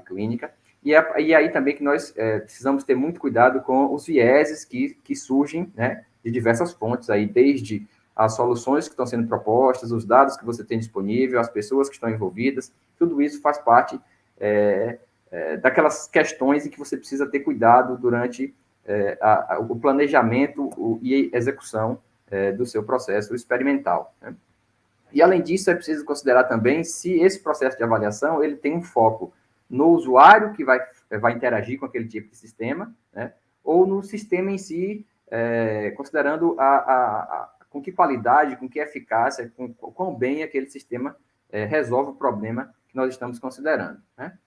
clínica. E aí também que nós precisamos ter muito cuidado com os vieses que surgem, né, de diversas fontes, aí, desde as soluções que estão sendo propostas, os dados que você tem disponível, as pessoas que estão envolvidas, tudo isso faz parte daquelas questões em que você precisa ter cuidado durante o planejamento e execução do seu processo experimental, né? E, além disso, é preciso considerar também se esse processo de avaliação ele tem um foco no usuário que vai interagir com aquele tipo de sistema, né, ou no sistema em si, considerando com que qualidade, com que eficácia, com quão bem aquele sistema resolve o problema que nós estamos considerando, né?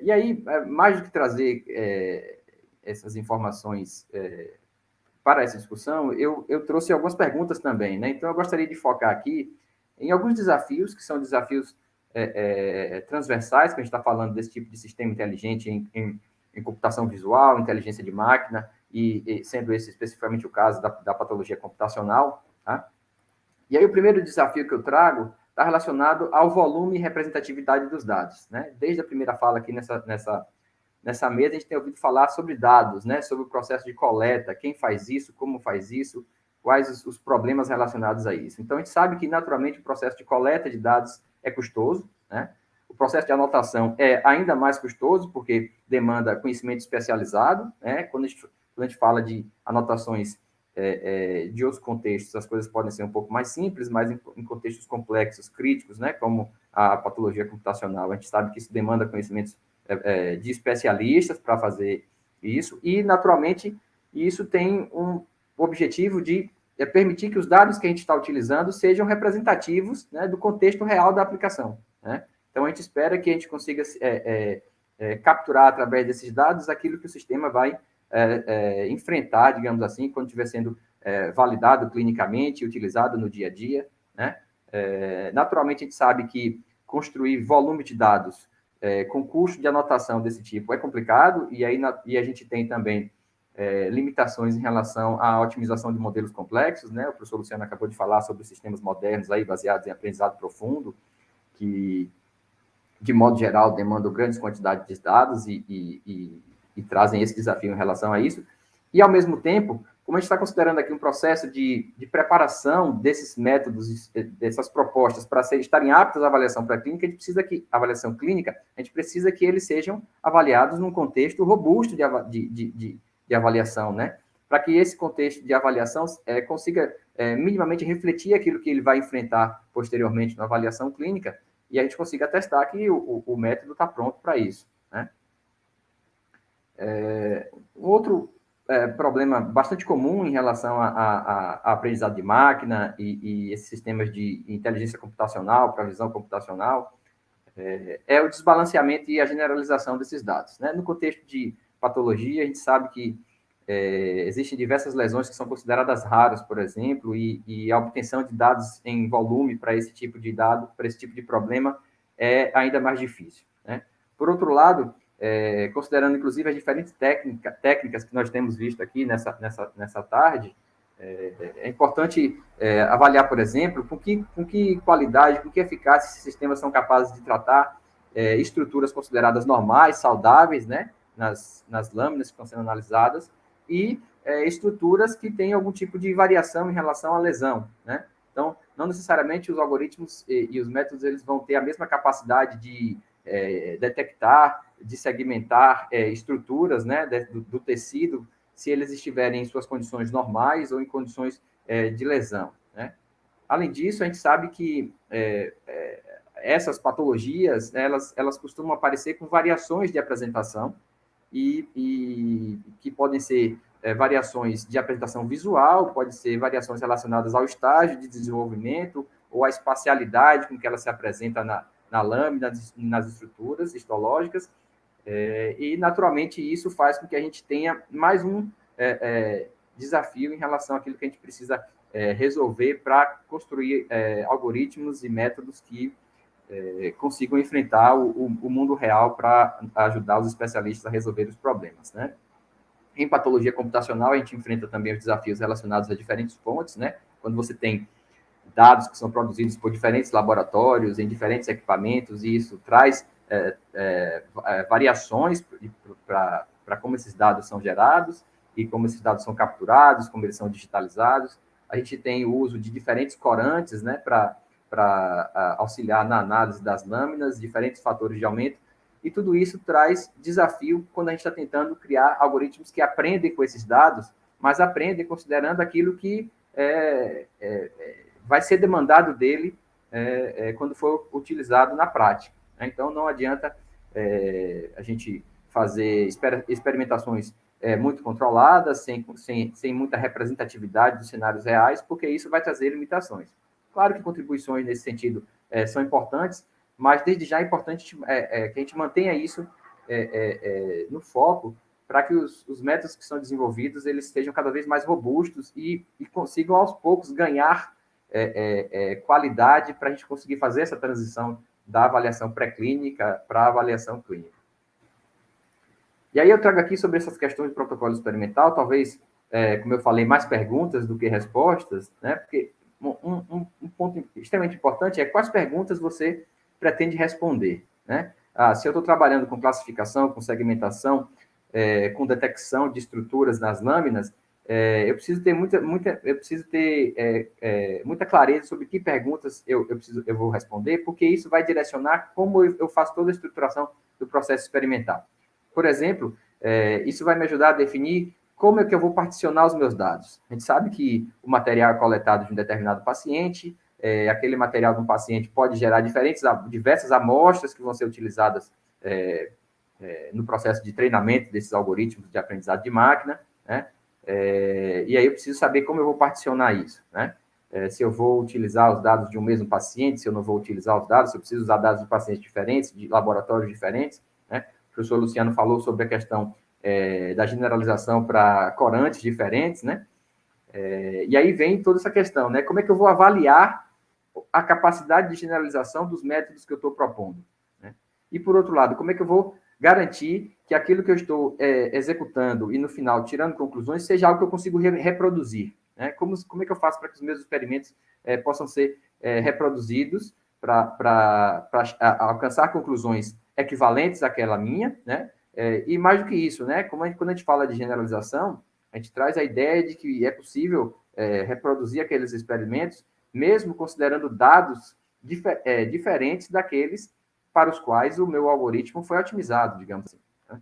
E aí, mais do que trazer essas informações para essa discussão, eu trouxe algumas perguntas também, né? Então, eu gostaria de focar aqui em alguns desafios, que são desafios transversais, que a gente está falando desse tipo de sistema inteligente em computação visual, inteligência de máquina, e sendo esse especificamente o caso da patologia computacional, tá? E aí, o primeiro desafio que eu trago está relacionado ao volume e representatividade dos dados, né? Desde a primeira fala aqui nessa mesa, a gente tem ouvido falar sobre dados, né? Sobre o processo de coleta, quem faz isso, como faz isso, quais os problemas relacionados a isso. Então, a gente sabe que, naturalmente, o processo de coleta de dados é custoso, né? O processo de anotação é ainda mais custoso, porque demanda conhecimento especializado, né? Quando a gente fala de anotações de outros contextos, as coisas podem ser um pouco mais simples, mas em contextos complexos, críticos, né? Como a patologia computacional, a gente sabe que isso demanda conhecimentos de especialistas para fazer isso, e, naturalmente, isso tem um objetivo de permitir que os dados que a gente está utilizando sejam representativos, né, do contexto real da aplicação, né? Então, a gente espera que a gente consiga capturar, através desses dados, aquilo que o sistema vai enfrentar, digamos assim, quando estiver sendo validado clinicamente e utilizado no dia a dia, né? Naturalmente, a gente sabe que construir volume de dados com custo de anotação desse tipo é complicado, e a gente tem também limitações em relação à otimização de modelos complexos, né? O professor Luciano acabou de falar sobre sistemas modernos aí, baseados em aprendizado profundo, que, de modo geral, demandam grandes quantidades de dados e trazem esse desafio em relação a isso. E, ao mesmo tempo, como a gente está considerando aqui um processo de preparação desses métodos, dessas propostas, para estarem aptos à avaliação pré-clínica, avaliação clínica, a gente precisa que eles sejam avaliados num contexto robusto de avaliação, né? Para que esse contexto de avaliação consiga minimamente refletir aquilo que ele vai enfrentar posteriormente na avaliação clínica, e a gente consiga atestar que o método está pronto para isso, né? Um outro problema bastante comum em relação a aprendizado de máquina e esses sistemas de inteligência computacional, para visão computacional, é o desbalanceamento e a generalização desses dados. Né? No contexto de patologia, a gente sabe que existem diversas lesões que são consideradas raras, por exemplo, e a obtenção de dados em volume para esse tipo de dado, para esse tipo de problema, é ainda mais difícil. Né? Por outro lado, considerando, inclusive, as diferentes técnicas que nós temos visto aqui nessa tarde, é importante avaliar, por exemplo, com que qualidade, com que eficácia esses sistemas são capazes de tratar estruturas consideradas normais, saudáveis, né, nas lâminas que estão sendo analisadas, e estruturas que têm algum tipo de variação em relação à lesão. Né? Então, não necessariamente os algoritmos e os métodos eles vão ter a mesma capacidade de detectar, de segmentar estruturas, né, do tecido, se eles estiverem em suas condições normais ou em condições de lesão. Né? Além disso, a gente sabe que essas patologias, elas costumam aparecer com variações de apresentação e que podem ser variações de apresentação visual, pode ser variações relacionadas ao estágio de desenvolvimento ou à espacialidade com que ela se apresenta na lâmina, nas estruturas histológicas, e, naturalmente, isso faz com que a gente tenha mais um desafio em relação àquilo que a gente precisa resolver para construir algoritmos e métodos que consigam enfrentar o mundo real para ajudar os especialistas a resolver os problemas. Né? Em patologia computacional, a gente enfrenta também os desafios relacionados a diferentes fontes, né? Quando você tem dados que são produzidos por diferentes laboratórios, em diferentes equipamentos, e isso traz variações para como esses dados são gerados e como esses dados são capturados, como eles são digitalizados. A gente tem o uso de diferentes corantes, né, para auxiliar na análise das lâminas, diferentes fatores de aumento, e tudo isso traz desafio quando a gente está tentando criar algoritmos que aprendem com esses dados, mas aprendem considerando aquilo que vai ser demandado dele quando for utilizado na prática. Né? Então, não adianta a gente fazer experimentações muito controladas, sem muita representatividade dos cenários reais, porque isso vai trazer limitações. Claro que contribuições nesse sentido são importantes, mas desde já é importante que a gente mantenha isso no foco para que os métodos que são desenvolvidos eles sejam cada vez mais robustos e consigam, aos poucos, ganhar qualidade para a gente conseguir fazer essa transição da avaliação pré-clínica para a avaliação clínica. E aí eu trago aqui sobre essas questões de protocolo experimental, talvez, como eu falei, mais perguntas do que respostas, né? Porque um ponto extremamente importante é quais perguntas você pretende responder, né? Se eu estou trabalhando com classificação, com segmentação, com detecção de estruturas nas lâminas, eu preciso ter muita clareza sobre que perguntas eu vou responder, porque isso vai direcionar como eu faço toda a estruturação do processo experimental. Por exemplo, isso vai me ajudar a definir como é que eu vou particionar os meus dados. A gente sabe que o material é coletado de um determinado paciente, aquele material de um paciente pode gerar diversas amostras que vão ser utilizadas no processo de treinamento desses algoritmos de aprendizado de máquina, né? E aí eu preciso saber como eu vou particionar isso, né? Se eu vou utilizar os dados de um mesmo paciente, se eu não vou utilizar os dados, se eu preciso usar dados de pacientes diferentes, de laboratórios diferentes, né? O professor Luciano falou sobre a questão da generalização para corantes diferentes, né? E aí vem toda essa questão, né? Como é que eu vou avaliar a capacidade de generalização dos métodos que eu estou propondo, né? E, por outro lado, como é que eu vou garantir que aquilo que eu estou executando e, no final, tirando conclusões, seja algo que eu consigo reproduzir, né? Como é que eu faço para que os meus experimentos possam ser reproduzidos para alcançar conclusões equivalentes àquela minha, né? E mais do que isso, né? Quando a gente fala de generalização, a gente traz a ideia de que é possível reproduzir aqueles experimentos, mesmo considerando dados diferentes daqueles para os quais o meu algoritmo foi otimizado, digamos assim. Né?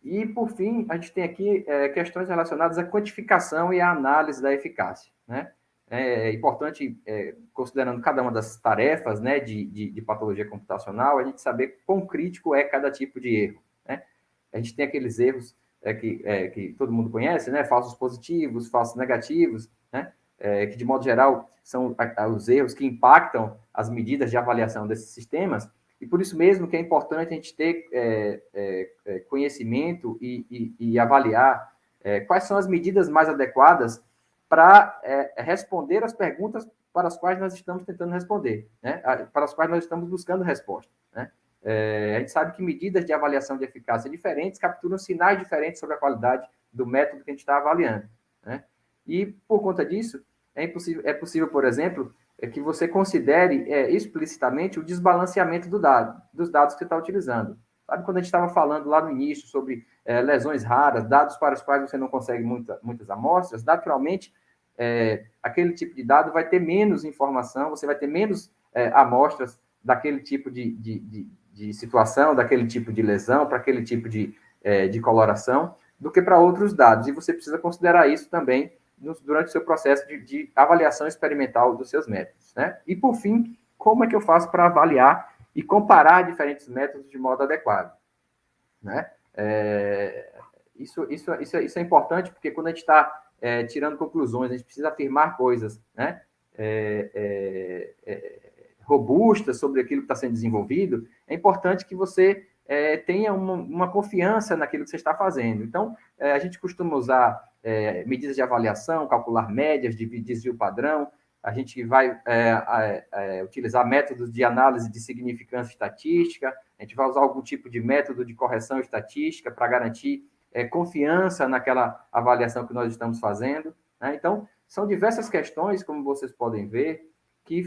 E, por fim, a gente tem aqui questões relacionadas à quantificação e à análise da eficácia. Né? É importante, considerando cada uma das tarefas, né, de patologia computacional, a gente saber quão crítico é cada tipo de erro. Né? A gente tem aqueles erros que todo mundo conhece, né? Falsos positivos, falsos negativos, né? Que, de modo geral, são os erros que impactam as medidas de avaliação desses sistemas, e por isso mesmo que é importante a gente ter conhecimento e avaliar quais são as medidas mais adequadas para responder as perguntas para as quais nós estamos tentando responder, né? Para as quais nós estamos buscando resposta, né? A gente sabe que medidas de avaliação de eficácia diferentes capturam sinais diferentes sobre a qualidade do método que a gente está avaliando, né? E, por conta disso, é possível, por exemplo, que você considere explicitamente o desbalanceamento dos dados que você está utilizando. Sabe quando a gente estava falando lá no início sobre lesões raras, dados para os quais você não consegue muitas amostras, naturalmente, aquele tipo de dado vai ter menos informação, você vai ter menos amostras daquele tipo de situação, daquele tipo de lesão, para aquele tipo de coloração, do que para outros dados. E você precisa considerar isso também durante o seu processo de avaliação experimental dos seus métodos, né? E, por fim, como é que eu faço para avaliar e comparar diferentes métodos de modo adequado, né? Isso é importante, porque quando a gente está tirando conclusões, a gente precisa afirmar coisas, né? Robustas sobre aquilo que está sendo desenvolvido, é importante que você tenha uma confiança naquilo que você está fazendo. Então, a gente costuma usar medidas de avaliação, calcular médias de desvio padrão, a gente vai utilizar métodos de análise de significância estatística, a gente vai usar algum tipo de método de correção estatística para garantir confiança naquela avaliação que nós estamos fazendo, né? Então, são diversas questões, como vocês podem ver, que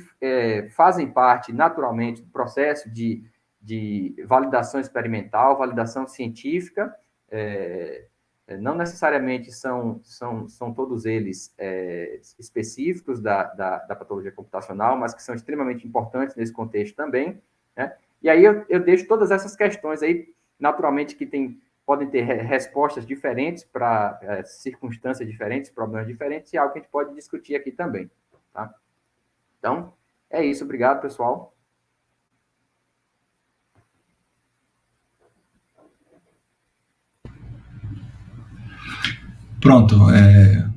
fazem parte, naturalmente, do processo de validação experimental, validação científica. Não necessariamente são todos eles específicos da patologia computacional, mas que são extremamente importantes nesse contexto também, né? E aí eu deixo todas essas questões aí, naturalmente, que podem ter respostas diferentes para circunstâncias diferentes, problemas diferentes, e algo que a gente pode discutir aqui também, tá? Então, é isso. Obrigado, pessoal. Pronto.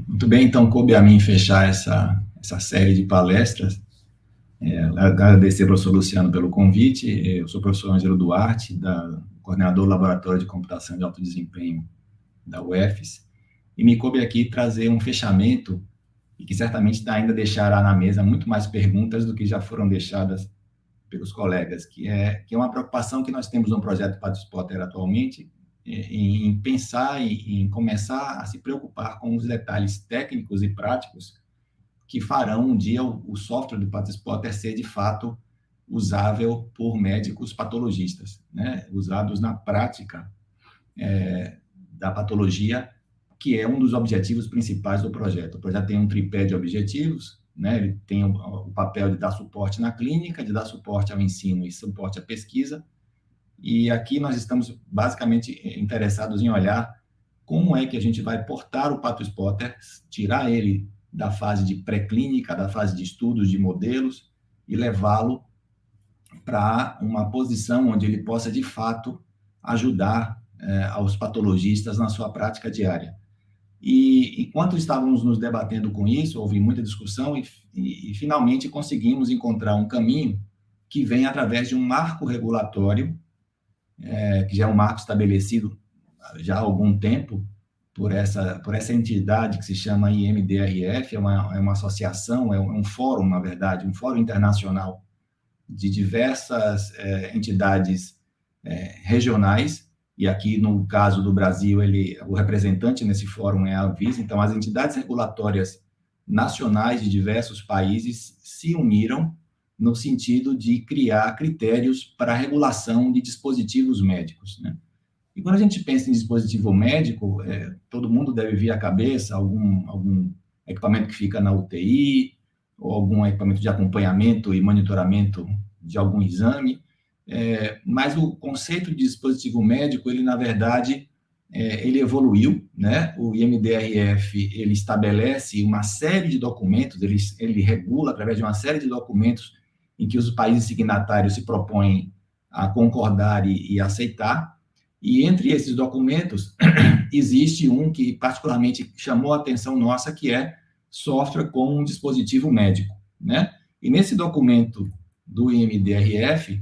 Muito bem, então coube a mim fechar essa série de palestras. Agradecer ao professor Luciano pelo convite. Eu sou o professor Ângelo Duarte, coordenador do Laboratório de Computação de Alto Desempenho da UFES, e me coube aqui trazer um fechamento e que certamente ainda deixará na mesa muito mais perguntas do que já foram deixadas pelos colegas, que é uma preocupação que nós temos no projeto PathSpotter atualmente, em pensar e em começar a se preocupar com os detalhes técnicos e práticos que farão um dia o software do PathSpotter ser, de fato, usável por médicos patologistas, né? Usados na prática da patologia, que é um dos objetivos principais do projeto. O projeto tem um tripé de objetivos, né? Ele tem o papel de dar suporte na clínica, de dar suporte ao ensino e suporte à pesquisa, e aqui nós estamos basicamente interessados em olhar como é que a gente vai portar o PathSpotter, tirar ele da fase de pré-clínica, da fase de estudos de modelos, e levá-lo para uma posição onde ele possa, de fato, ajudar aos patologistas na sua prática diária. E enquanto estávamos nos debatendo com isso, houve muita discussão e finalmente conseguimos encontrar um caminho que vem através de um marco regulatório, que já é um marco estabelecido já há algum tempo por essa entidade que se chama IMDRF, é uma associação, é um fórum, na verdade, um fórum internacional de diversas entidades regionais, e aqui no caso do Brasil, o representante nesse fórum é a Anvisa. Então, as entidades regulatórias nacionais de diversos países se uniram no sentido de criar critérios para a regulação de dispositivos médicos, né? E quando a gente pensa em dispositivo médico, todo mundo deve vir à cabeça algum equipamento que fica na UTI, ou algum equipamento de acompanhamento e monitoramento de algum exame, mas o conceito de dispositivo médico, ele, na verdade, ele evoluiu, né? O IMDRF, ele estabelece uma série de documentos, ele regula através de uma série de documentos em que os países signatários se propõem a concordar e aceitar, E entre esses documentos, existe um que particularmente chamou a atenção nossa, que é software com um dispositivo médico, né? E nesse documento do IMDRF,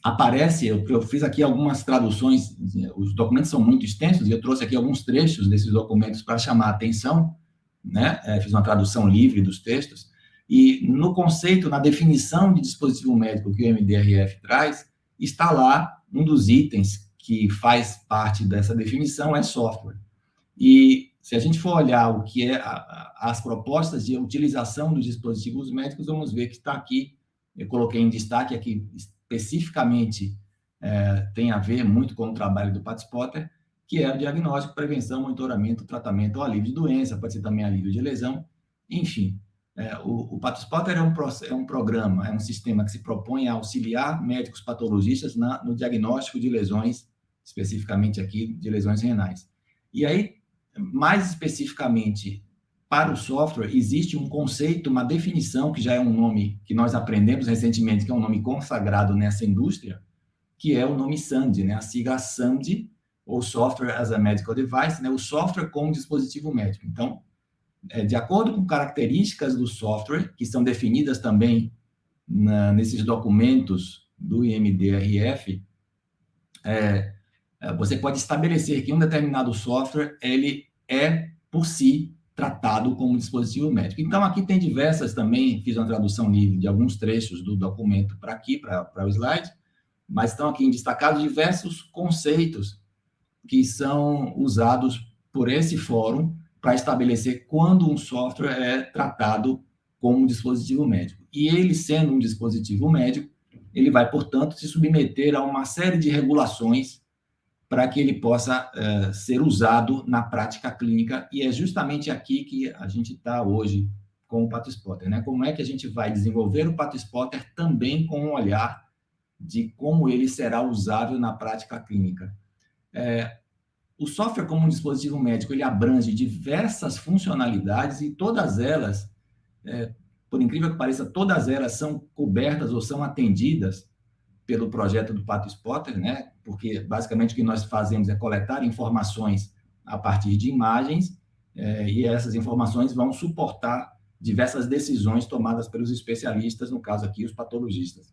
aparece, eu fiz aqui algumas traduções, os documentos são muito extensos, e eu trouxe aqui alguns trechos desses documentos para chamar a atenção, né? Fiz uma tradução livre dos textos, e no conceito, na definição de dispositivo médico que o IMDRF traz, está lá um dos itens que faz parte dessa definição, é software. E se a gente for olhar o que é as propostas de utilização dos dispositivos médicos, vamos ver que está aqui, eu coloquei em destaque aqui, especificamente tem a ver muito com o trabalho do Pat Spotter, que é o diagnóstico, prevenção, monitoramento, tratamento ou alívio de doença, pode ser também alívio de lesão, enfim. O Pat Spotter é um programa, é um sistema que se propõe a auxiliar médicos patologistas no diagnóstico de lesões, especificamente aqui, de lesões renais. E aí, mais especificamente, para o software, existe um conceito, uma definição, que já é um nome que nós aprendemos recentemente, que é um nome consagrado nessa indústria, que é o nome SAMD, né? A sigla SAMD, ou Software as a Medical Device, né? O software como dispositivo médico. Então, de acordo com características do software, que são definidas também nesses documentos do IMDRF, você pode estabelecer que um determinado software, ele é, por si, tratado como dispositivo médico. Então, aqui tem diversas também, fiz uma tradução livre de alguns trechos do documento para aqui, para o slide, mas estão aqui destacados diversos conceitos que são usados por esse fórum para estabelecer quando um software é tratado como um dispositivo médico. E ele, sendo um dispositivo médico, ele vai, portanto, se submeter a uma série de regulações para que ele possa ser usado na prática clínica, e é justamente aqui que a gente está hoje com o Pat Spotter, né? Como é que a gente vai desenvolver o Pat Spotter também com um olhar de como ele será usável na prática clínica. O software como um dispositivo médico, ele abrange diversas funcionalidades, e todas elas, por incrível que pareça, todas elas são cobertas ou são atendidas pelo projeto do Pat Spotter, né? Porque basicamente o que nós fazemos é coletar informações a partir de imagens, e essas informações vão suportar diversas decisões tomadas pelos especialistas, no caso aqui, os patologistas.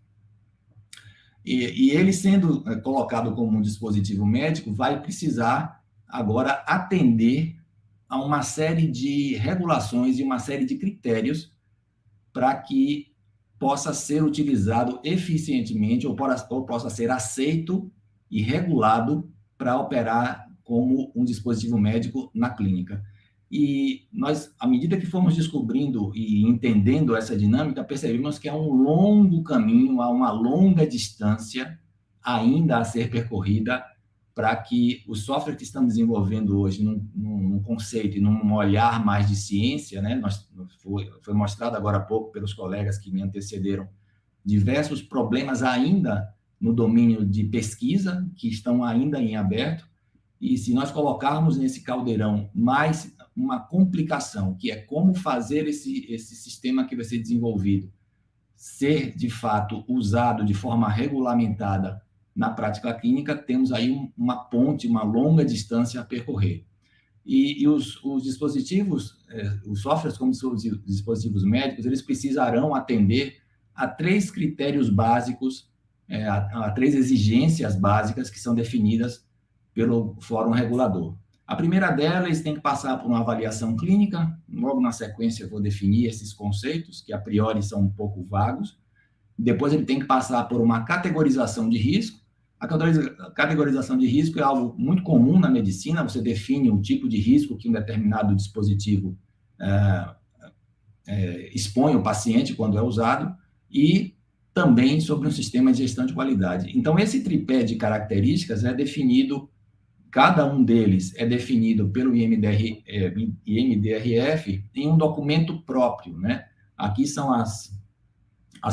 E ele, sendo colocado como um dispositivo médico, vai precisar agora atender a uma série de regulações e uma série de critérios para que possa ser utilizado eficientemente ou possa ser aceito e regulado para operar como um dispositivo médico na clínica. E nós, à medida que fomos descobrindo e entendendo essa dinâmica, percebemos que é um longo caminho, há uma longa distância ainda a ser percorrida para que o software que estamos desenvolvendo hoje, num conceito e num olhar mais de ciência, né? Foi mostrado agora há pouco pelos colegas que me antecederam, diversos problemas ainda no domínio de pesquisa, que estão ainda em aberto, e se nós colocarmos nesse caldeirão mais uma complicação, que é como fazer esse sistema que vai ser desenvolvido ser, de fato, usado de forma regulamentada na prática clínica, temos aí uma ponte, uma longa distância a percorrer. E os dispositivos, os softwares como dispositivos médicos, eles precisarão atender a 3 critérios básicos, a 3 exigências básicas que são definidas pelo Fórum Regulador. A primeira delas tem que passar por uma avaliação clínica, logo na sequência eu vou definir esses conceitos, que a priori são um pouco vagos. Depois ele tem que passar por uma categorização de risco. A categorização de risco é algo muito comum na medicina, você define o tipo de risco que um determinado dispositivo expõe o paciente quando é usado, e também sobre um sistema de gestão de qualidade. Então, esse tripé de características é definido, cada um deles é definido pelo IMDRF em um documento próprio, né? Aqui são as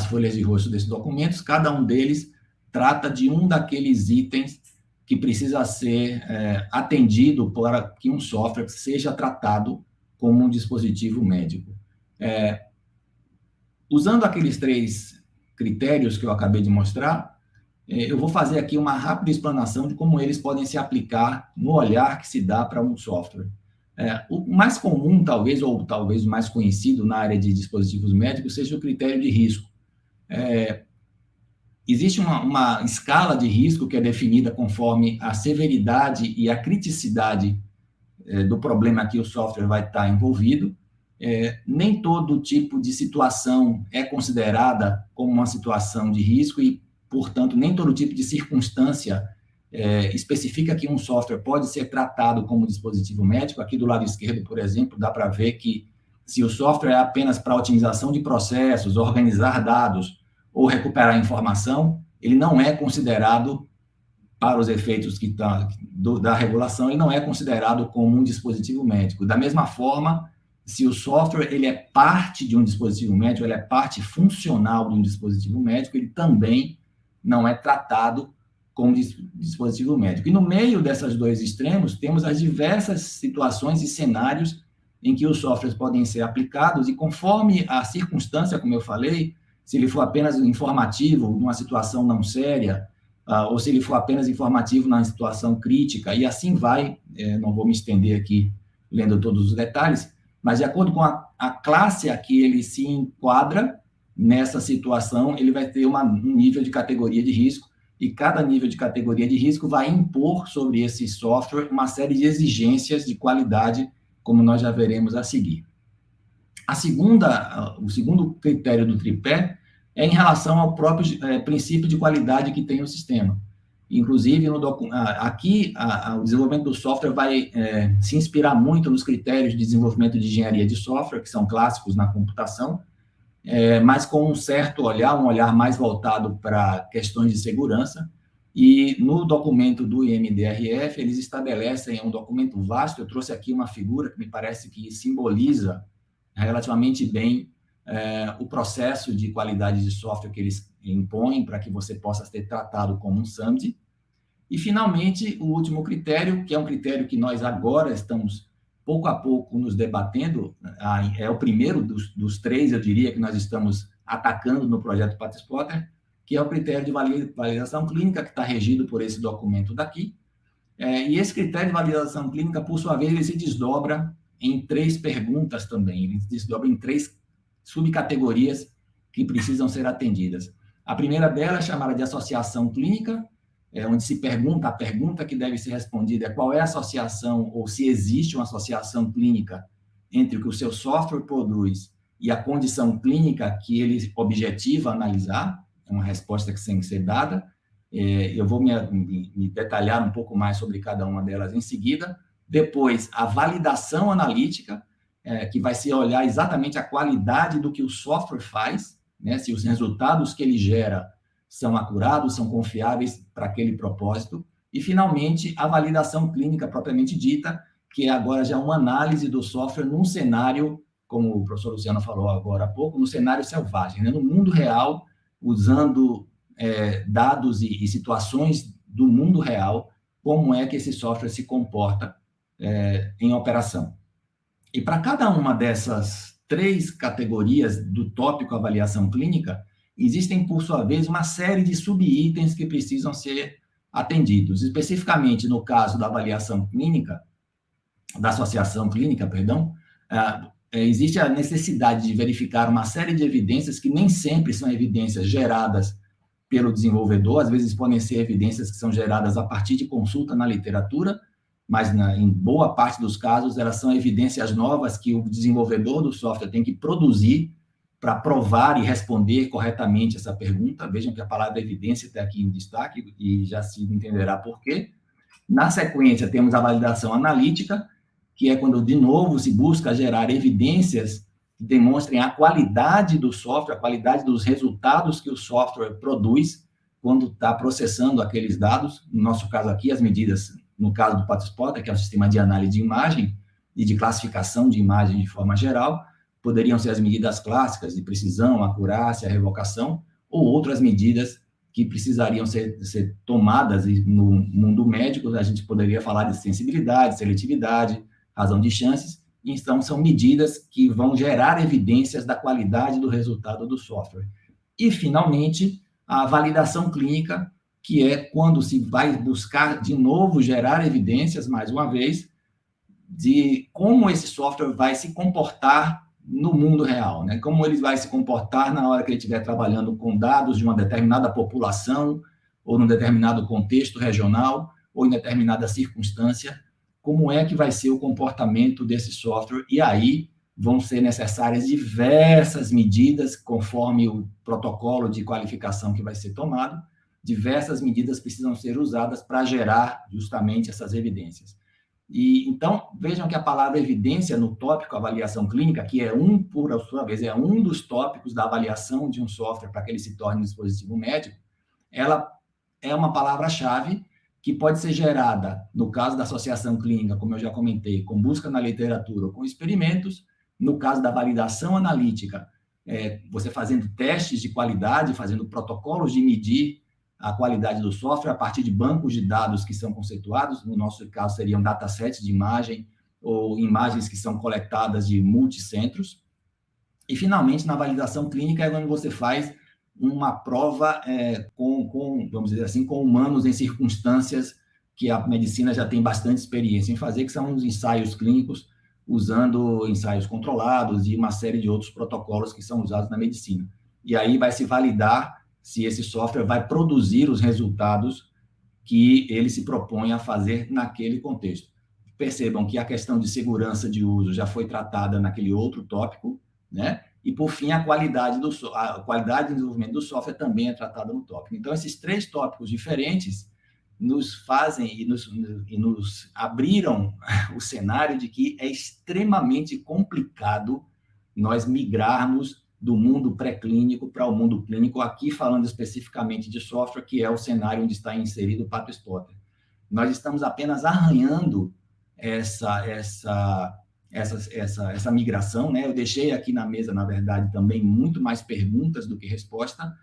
folhas de rosto desses documentos, cada um deles trata de um daqueles itens que precisa ser atendido para que um software seja tratado como um dispositivo médico. Usando aqueles 3 critérios que eu acabei de mostrar, Eu vou fazer aqui uma rápida explanação de como eles podem se aplicar no olhar que se dá para um software. O mais comum, talvez, ou talvez o mais conhecido na área de dispositivos médicos, seja o critério de risco. Existe uma escala de risco que é definida conforme a severidade e a criticidade do problema que o software vai estar envolvido. Nem todo tipo de situação é considerada como uma situação de risco e, portanto, nem todo tipo de circunstância especifica que um software pode ser tratado como dispositivo médico. Aqui do lado esquerdo, por exemplo, dá para ver que se o software é apenas para otimização de processos, organizar dados ou recuperar informação, ele não é considerado, para os efeitos da regulação, ele não é considerado como um dispositivo médico. Da mesma forma, se o software ele é parte de um dispositivo médico, ele é parte funcional de um dispositivo médico, ele também não é tratado como dispositivo médico. E no meio desses dois extremos, temos as diversas situações e cenários em que os softwares podem ser aplicados, e conforme a circunstância, como eu falei, se ele for apenas informativo numa situação não séria, ou se ele for apenas informativo na situação crítica, e assim vai, não vou me estender aqui lendo todos os detalhes, mas de acordo com a classe a que ele se enquadra nessa situação, ele vai ter um nível de categoria de risco, e cada nível de categoria de risco vai impor sobre esse software uma série de exigências de qualidade, como nós já veremos a seguir. O segundo critério do tripé é em relação ao próprio princípio de qualidade que tem o sistema. Inclusive, aqui, o desenvolvimento do software vai se inspirar muito nos critérios de desenvolvimento de engenharia de software, que são clássicos na computação, mas com um certo olhar, um olhar mais voltado para questões de segurança. E no documento do IMDRF, eles estabelecem um documento vasto. Eu trouxe aqui uma figura que me parece que simboliza relativamente bem o processo de qualidade de software que eles impõem para que você possa ser tratado como um SAMD. E, finalmente, o último critério, que é um critério que nós agora estamos, pouco a pouco, nos debatendo, é o primeiro dos três, eu diria, que nós estamos atacando no projeto PathSpotter, que é o critério de validação clínica, que está regido por esse documento daqui. E esse critério de validação clínica, por sua vez, ele se desdobra em 3 perguntas também, ele se desdobra em 3 subcategorias que precisam ser atendidas. A primeira delas é chamada de associação clínica, onde se pergunta, a pergunta que deve ser respondida é qual é a associação, ou se existe uma associação clínica entre o que o seu software produz e a condição clínica que ele objetiva analisar. É uma resposta que tem que ser dada. Eu vou me detalhar um pouco mais sobre cada uma delas em seguida. Depois, a validação analítica, que vai se olhar exatamente a qualidade do que o software faz, né? Se os resultados que ele gera são acurados, são confiáveis para aquele propósito. E, finalmente, a validação clínica propriamente dita, que é agora já uma análise do software num cenário, como o professor Luciano falou agora há pouco, no cenário selvagem, né? No mundo real, usando dados e situações do mundo real, como é que esse software se comporta em operação. E para cada uma dessas 3 categorias do tópico avaliação clínica, existem, por sua vez, uma série de subitens que precisam ser atendidos. Especificamente, no caso da avaliação clínica, da associação clínica, perdão, existe a necessidade de verificar uma série de evidências que nem sempre são evidências geradas pelo desenvolvedor, às vezes podem ser evidências que são geradas a partir de consulta na literatura, mas em boa parte dos casos elas são evidências novas que o desenvolvedor do software tem que produzir para provar e responder corretamente essa pergunta. Vejam que a palavra evidência está aqui em destaque e já se entenderá por quê. Na sequência, temos a validação analítica, que é quando, de novo, se busca gerar evidências que demonstrem a qualidade do software, a qualidade dos resultados que o software produz quando está processando aqueles dados. No nosso caso aqui, as medidas, no caso do PathSpotter, que é o sistema de análise de imagem e de classificação de imagem de forma geral, poderiam ser as medidas clássicas de precisão, acurácia, revocação, ou outras medidas que precisariam ser tomadas no mundo médico. A gente poderia falar de sensibilidade, seletividade, razão de chances. Então, são medidas que vão gerar evidências da qualidade do resultado do software. E, finalmente, a validação clínica, que é quando se vai buscar, de novo, gerar evidências, mais uma vez, de como esse software vai se comportar no mundo real, né? Como ele vai se comportar na hora que ele estiver trabalhando com dados de uma determinada população, ou num determinado contexto regional, ou em determinada circunstância, como é que vai ser o comportamento desse software, e aí vão ser necessárias diversas medidas, conforme o protocolo de qualificação que vai ser tomado, diversas medidas precisam ser usadas para gerar justamente essas evidências. E então, vejam que a palavra evidência no tópico avaliação clínica, que é por sua vez, é um dos tópicos da avaliação de um software para que ele se torne um dispositivo médico, ela é uma palavra-chave que pode ser gerada, no caso da associação clínica, como eu já comentei, com busca na literatura ou com experimentos, no caso da validação analítica, você fazendo testes de qualidade, fazendo protocolos de medir a qualidade do software a partir de bancos de dados que são conceituados, no nosso caso seriam datasets de imagem ou imagens que são coletadas de multicentros. E, finalmente, na validação clínica é onde você faz uma prova vamos dizer assim, com humanos em circunstâncias que a medicina já tem bastante experiência em fazer, que são os ensaios clínicos, usando ensaios controlados e uma série de outros protocolos que são usados na medicina. E aí vai se validar se esse software vai produzir os resultados que ele se propõe a fazer naquele contexto. Percebam que a questão de segurança de uso já foi tratada naquele outro tópico, né? E, por fim, a qualidade de desenvolvimento do software também é tratada no tópico. Então, esses 3 tópicos diferentes nos fazem e nos abriram o cenário de que é extremamente complicado nós migrarmos do mundo pré-clínico para o mundo clínico, aqui falando especificamente de software, que é o cenário onde está inserido o PathSpotter. Nós estamos apenas arranhando essa migração, né? Eu deixei aqui na mesa, na verdade, também muito mais perguntas do que resposta.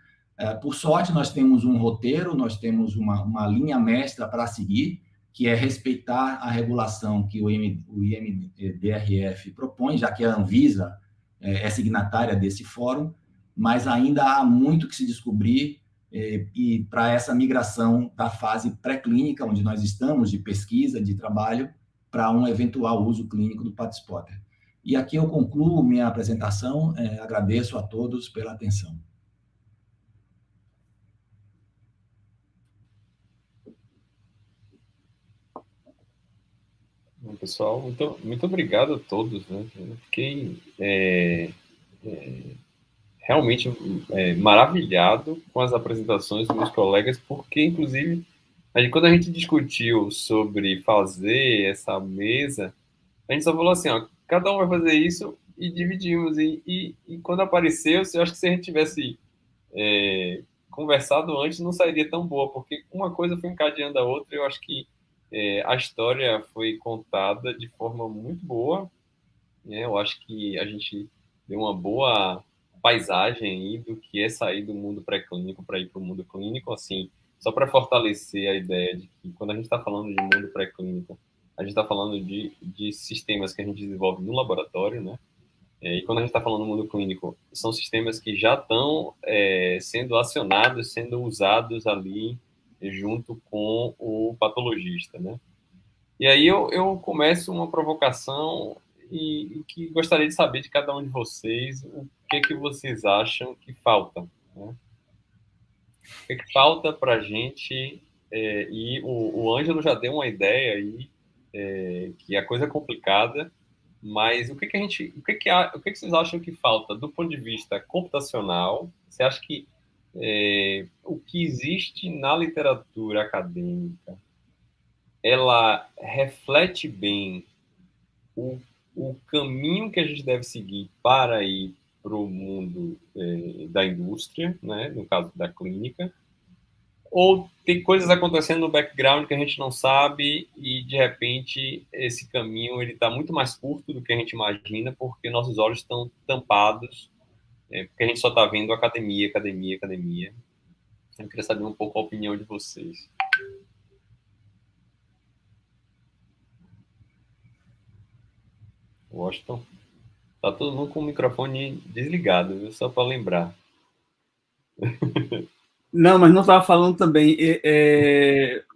Por sorte, nós temos um roteiro, nós temos uma linha mestra para seguir, que é respeitar a regulação que o IMDRF propõe, já que a Anvisa é signatária desse fórum, mas ainda há muito que se descobrir e para essa migração da fase pré-clínica, onde nós estamos, de pesquisa, de trabalho, para um eventual uso clínico do PathSpotter. E aqui eu concluo minha apresentação, agradeço a todos pela atenção. Bom, pessoal, muito obrigado a todos, né? Eu fiquei realmente maravilhado com as apresentações dos meus colegas, porque, inclusive, quando a gente discutiu sobre fazer essa mesa, a gente só falou assim, ó, cada um vai fazer isso e dividimos. E quando apareceu, eu acho que se a gente tivesse conversado antes, não sairia tão boa, porque uma coisa foi encadeando a outra, e eu acho que a história foi contada de forma muito boa, né? Eu acho que a gente deu uma boa paisagem aí do que é sair do mundo pré-clínico para ir para o mundo clínico, assim, só para fortalecer a ideia de que quando a gente está falando de mundo pré-clínico, a gente está falando de sistemas que a gente desenvolve no laboratório, né? E quando a gente está falando do mundo clínico, são sistemas que já estão sendo acionados, sendo usados ali junto com o patologista, né? E aí eu começo uma provocação e que gostaria de saber de cada um de vocês o que vocês acham que falta, né? O que falta para a gente, e o Ângelo já deu uma ideia aí, que a coisa é complicada, mas o que vocês acham que falta do ponto de vista computacional? Você acha que o que existe na literatura acadêmica, ela reflete bem o caminho que a gente deve seguir para ir para o mundo da indústria, né, no caso da clínica, ou tem coisas acontecendo no background que a gente não sabe e, de repente, esse caminho ele está muito mais curto do que a gente imagina porque nossos olhos estão tampados, porque a gente só está vendo academia, academia, academia. Eu queria saber um pouco a opinião de vocês. Washington? Tá todo mundo com o microfone desligado, viu? Só para lembrar. Não, mas não estava falando também.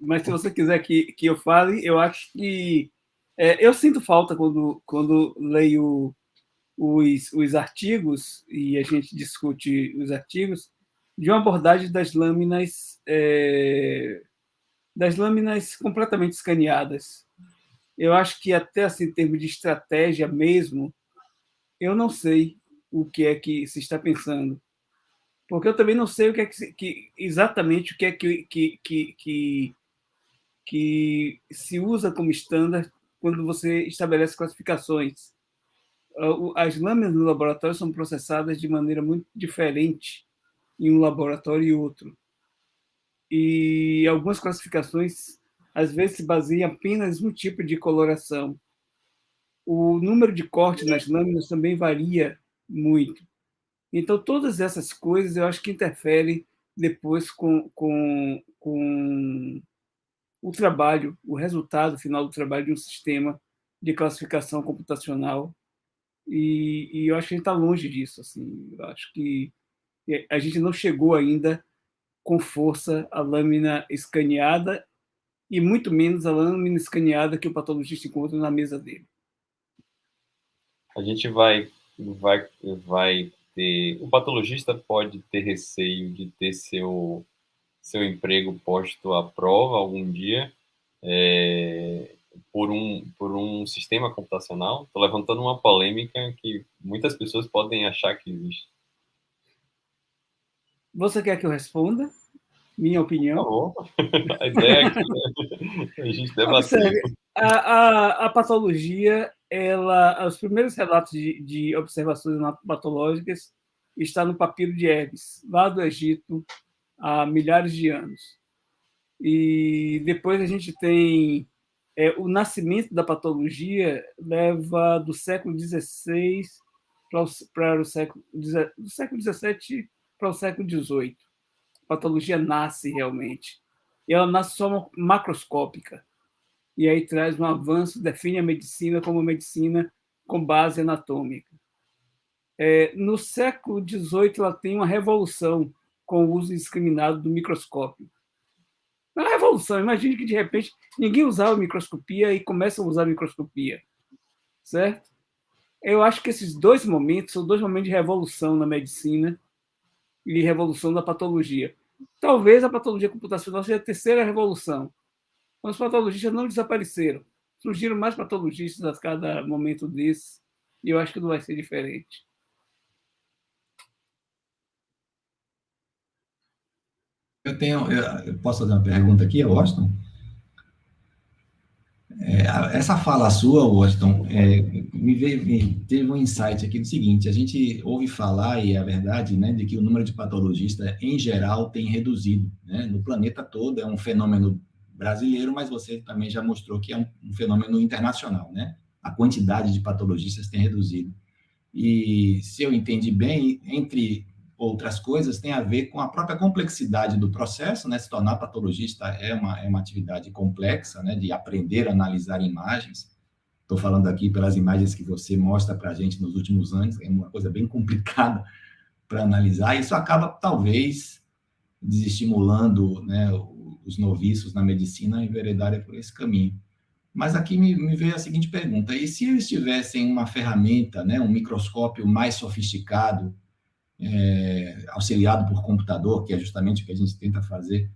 Mas se você quiser que eu fale, eu acho que eu sinto falta quando leio os artigos e a gente discute os artigos de uma abordagem das lâminas completamente escaneadas. Eu acho que até assim, em termos de estratégia mesmo, eu não sei o que é que se está pensando, porque eu também não sei o que é exatamente o que é que se usa como estándar quando você estabelece classificações. As lâminas no laboratório são processadas de maneira muito diferente em um laboratório e outro. E algumas classificações, às vezes, se baseiam apenas no tipo de coloração. O número de cortes nas lâminas também varia muito. Então, todas essas coisas eu acho que interferem depois com o trabalho, o resultado final do trabalho de um sistema de classificação computacional. E eu acho que a gente está longe disso. Assim. Eu acho que a gente não chegou ainda com força à lâmina escaneada e muito menos a lâmina escaneada que o patologista encontra na mesa dele. A gente vai ter... O patologista pode ter receio de ter seu emprego posto à prova algum dia por um sistema computacional. Estou levantando uma polêmica que muitas pessoas podem achar que existe. Você quer que eu responda? Minha opinião? Por favor. A ideia é que a gente debater. A patologia, os primeiros relatos de observações patológicas estão no papiro de Hermes, lá do Egito, há milhares de anos. E depois a gente tem o nascimento da patologia leva do século XVI para o século XVII para o século XVIII. A patologia nasce realmente. E ela nasce só macroscópica. E aí traz um avanço, define a medicina como medicina com base anatômica. No século XVIII, ela tem uma revolução com o uso indiscriminado do microscópio. Uma revolução. Imagine que, de repente, ninguém usava microscopia e começa a usar microscopia. Certo? Eu acho que esses dois momentos são dois momentos de revolução na medicina e revolução da patologia. Talvez a patologia computacional seja a terceira revolução. Os patologistas não desapareceram. Surgiram mais patologistas a cada momento desse, e eu acho que não vai ser diferente. Eu posso fazer uma pergunta aqui, Washington? Essa fala sua, Washington, teve um insight aqui do seguinte: a gente ouve falar, e é a verdade, né, de que o número de patologistas, em geral, tem reduzido, né, no planeta todo. É um fenômeno brasileiro, mas você também já mostrou que é um fenômeno internacional, né? A quantidade de patologistas tem reduzido. E, se eu entendi bem, entre outras coisas, tem a ver com a própria complexidade do processo, né? Se tornar patologista é uma atividade complexa, né? De aprender a analisar imagens. Estou falando aqui pelas imagens que você mostra para a gente nos últimos anos, é uma coisa bem complicada para analisar. Isso acaba, talvez, desestimulando, né, os noviços na medicina a enveredarem por esse caminho. Mas aqui me veio a seguinte pergunta: e se eles tivessem uma ferramenta, né, um microscópio mais sofisticado, auxiliado por computador, que é justamente o que a gente tenta fazer,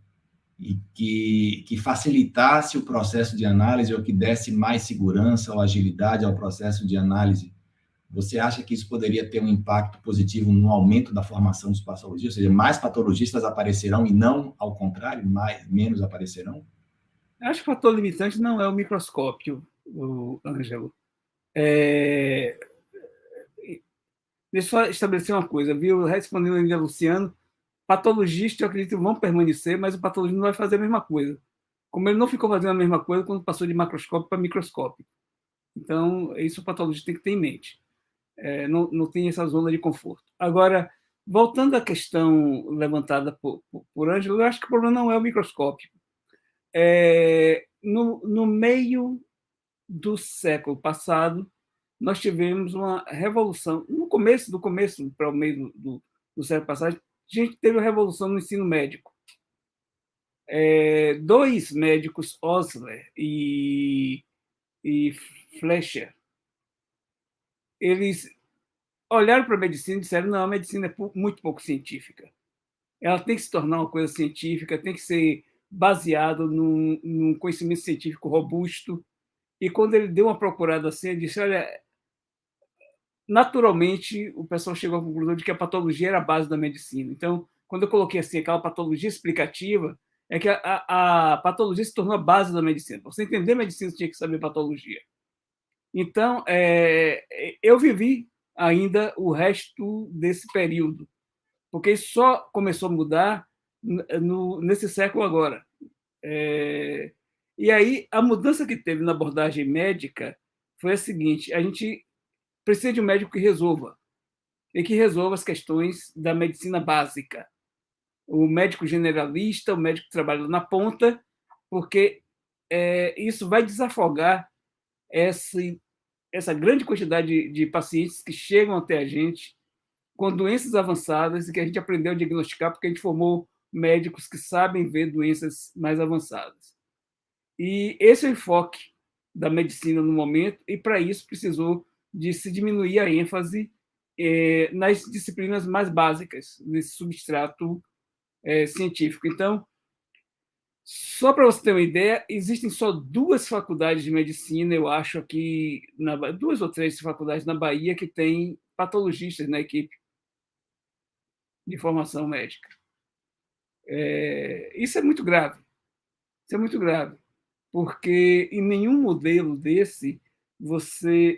e que facilitasse o processo de análise, ou que desse mais segurança ou agilidade ao processo de análise, você acha que isso poderia ter um impacto positivo no aumento da formação dos patologistas? Ou seja, mais patologistas aparecerão e não, ao contrário, menos aparecerão? Acho que o fator limitante não é o microscópio, Ângelo. Deixa eu só estabelecer uma coisa, viu? Respondendo ainda a Luciano, patologistas, eu acredito que vão permanecer, mas o patologista não vai fazer a mesma coisa. Como ele não ficou fazendo a mesma coisa quando passou de macroscópio para microscópio. Então, isso o patologista tem que ter em mente. Não tem essa zona de conforto. Agora, voltando à questão levantada por Ângelo, eu acho que o problema não é o microscópio. No meio do século passado, nós tivemos uma revolução. Do começo para o meio do século passado, a gente teve a revolução no ensino médico. dois médicos, Osler e Fleischer, eles olharam para a medicina e disseram: não, a medicina é muito pouco científica. Ela tem que se tornar uma coisa científica, tem que ser baseado num conhecimento científico robusto. E quando ele deu uma procurada assim, ele disse: olha, naturalmente o pessoal chegou à conclusão de que a patologia era a base da medicina. Então, quando eu coloquei assim aquela patologia explicativa, é que a patologia se tornou a base da medicina. Para você entender medicina, você tinha que saber patologia. Então, eu vivi ainda o resto desse período, porque isso só começou a mudar nesse século agora. E aí, a mudança que teve na abordagem médica foi a seguinte: a gente precisa de um médico que resolva, e que resolva as questões da medicina básica. O médico generalista, o médico que trabalha na ponta, porque isso vai desafogar essa grande quantidade de pacientes que chegam até a gente com doenças avançadas e que a gente aprendeu a diagnosticar porque a gente formou médicos que sabem ver doenças mais avançadas. E esse é o enfoque da medicina no momento, e para isso precisou de se diminuir a ênfase nas disciplinas mais básicas, nesse substrato científico. Então, só para você ter uma ideia, existem só 2 faculdades de medicina, eu acho, aqui, 2 ou 3 faculdades na Bahia que têm patologistas na equipe de formação médica. Isso é muito grave. Isso é muito grave, porque em nenhum modelo desse você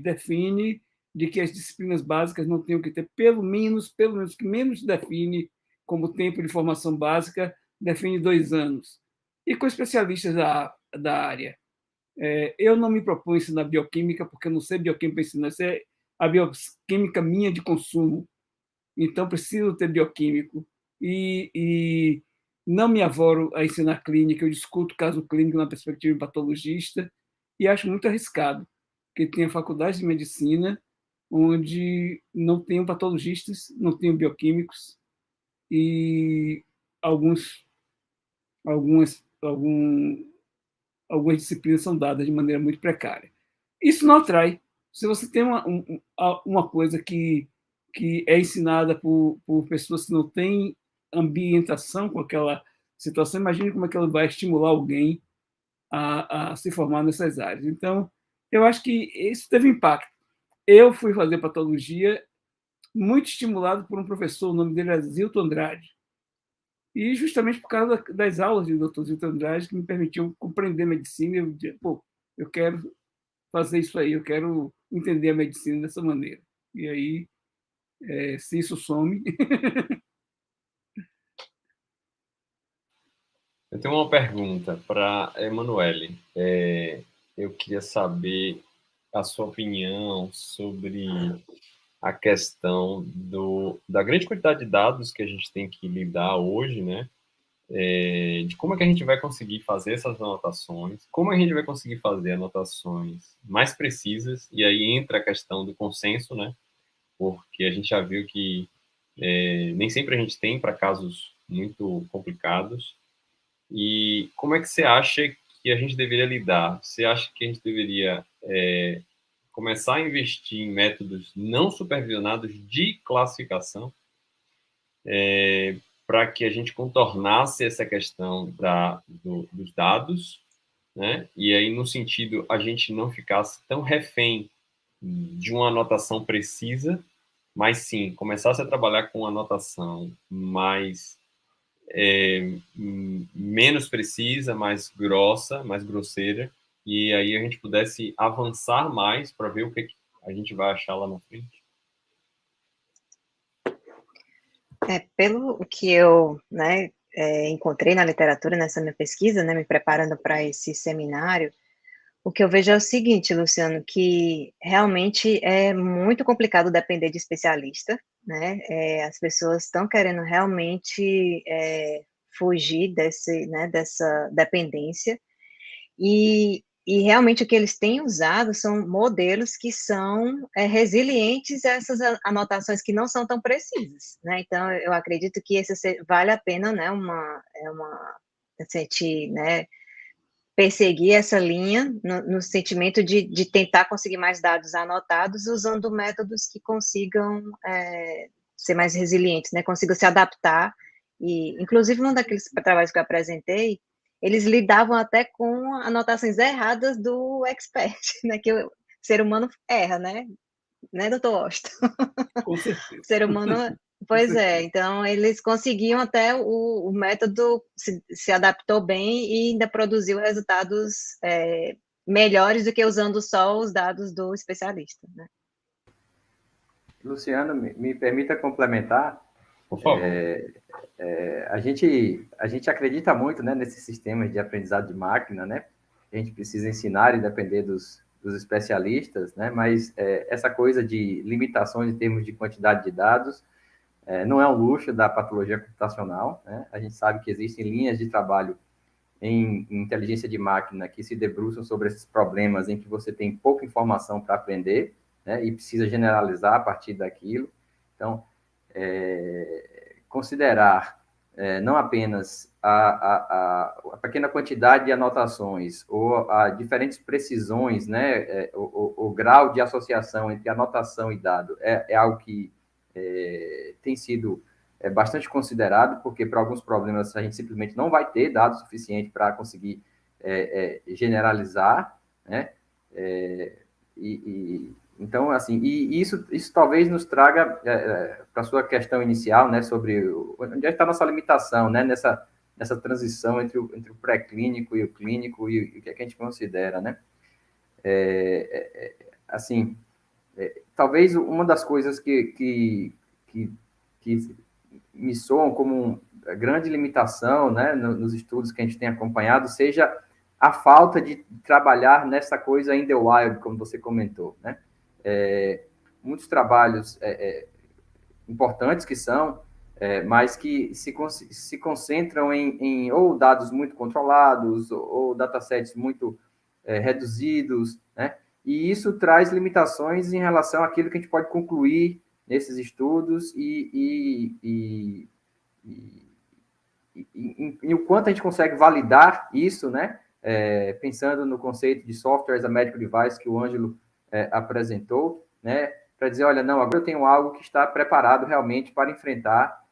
define de que as disciplinas básicas não tenham que ter pelo menos que menos define como tempo de formação básica, define 2 anos. E com especialistas da área. Eu não me proponho ensinar bioquímica, porque eu não sei bioquímica ensinar, isso é a bioquímica minha de consumo. Então, preciso ter bioquímico. E não me avoro a ensinar clínica, eu discuto caso clínico na perspectiva de patologista, e acho muito arriscado que tenha faculdade de medicina onde não tenham patologistas, não tenham bioquímicos, e algumas disciplinas são dadas de maneira muito precária. Isso não atrai. Se você tem uma coisa que é ensinada por pessoas que não têm ambientação com aquela situação, imagine como é que ela vai estimular alguém a se formar nessas áreas. Então, eu acho que isso teve impacto. Eu fui fazer patologia muito estimulado por um professor, o nome dele é Zilton Andrade, e justamente por causa das aulas do Dr. Zilton Andrade, que me permitiam compreender medicina, eu dizia: eu quero fazer isso aí, eu quero entender a medicina dessa maneira. E aí, se isso some... Eu tenho uma pergunta para a Emanuele. Eu queria saber a sua opinião sobre a questão da grande quantidade de dados que a gente tem que lidar hoje, né? De como é que a gente vai conseguir fazer essas anotações, como a gente vai conseguir fazer anotações mais precisas, e aí entra a questão do consenso, né? Porque a gente já viu que nem sempre a gente tem para casos muito complicados. E como é que você acha que a gente deveria lidar? Você acha que a gente deveria começar a investir em métodos não supervisionados de classificação para que a gente contornasse essa questão dos dados, né? E aí, no sentido, a gente não ficasse tão refém de uma anotação precisa, mas sim, começasse a trabalhar com uma anotação mais menos precisa, mais grossa, mais grosseira, e aí a gente pudesse avançar mais para ver o que a gente vai achar lá na frente. Pelo que eu encontrei na literatura, nessa minha pesquisa, me preparando para esse seminário, o que eu vejo é o seguinte, Luciano, que realmente é muito complicado depender de especialista, né? As pessoas estão querendo realmente fugir dessa dependência, e E realmente o que eles têm usado são modelos que são resilientes a essas anotações que não são tão precisas, né? Então, eu acredito que vale a pena, né, a gente, né, perseguir essa linha no sentimento de tentar conseguir mais dados anotados usando métodos que consigam ser mais resilientes, né? Consigam se adaptar. E, inclusive, um daqueles trabalhos que eu apresentei, eles lidavam até com anotações erradas do expert, né? Que o ser humano erra, né? Né, doutor Washington? Com certeza. O ser humano... Pois é, então eles conseguiam até o método se adaptou bem e ainda produziu resultados melhores do que usando só os dados do especialista, né? Luciano, me permita complementar. Por favor. A gente acredita muito, né, nesses sistemas de aprendizado de máquina, né? A gente precisa ensinar e depender dos especialistas, né? Mas essa coisa de limitações em termos de quantidade de dados não é um luxo da patologia computacional, né? A gente sabe que existem linhas de trabalho em inteligência de máquina que se debruçam sobre esses problemas em que você tem pouca informação para aprender, né? E precisa generalizar a partir daquilo. Então, considerar não apenas a pequena quantidade de anotações ou a diferentes precisões, né, o grau de associação entre anotação e dado é algo que tem sido bastante considerado, porque para alguns problemas a gente simplesmente não vai ter dados suficiente para conseguir generalizar, né? Então, assim, e isso talvez nos traga para a sua questão inicial, né, sobre onde está a nossa limitação, né, nessa transição entre o pré-clínico e o clínico e o que a gente considera, né? Assim, talvez uma das coisas que me soam como grande limitação, né, nos estudos que a gente tem acompanhado, seja a falta de trabalhar nessa coisa in the wild, como você comentou, né? Muitos trabalhos importantes que são, mas que se concentram em ou dados muito controlados, ou datasets muito reduzidos, né? E isso traz limitações em relação àquilo que a gente pode concluir nesses estudos e o quanto a gente consegue validar isso, né? Pensando no conceito de software as a medical device que o Ângelo apresentou, né? Para dizer, olha, não, agora eu tenho algo que está preparado realmente para enfrentar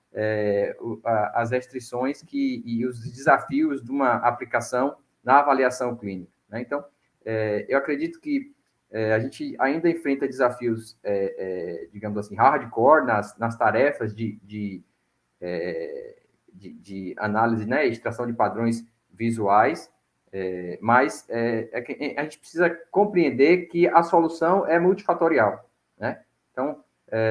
as restrições e os desafios de uma aplicação na avaliação clínica, né? Então, eu acredito que a gente ainda enfrenta desafios, digamos assim, hardcore nas tarefas de análise, né, extração de padrões visuais, mas a gente precisa compreender que a solução é multifatorial, né? Então,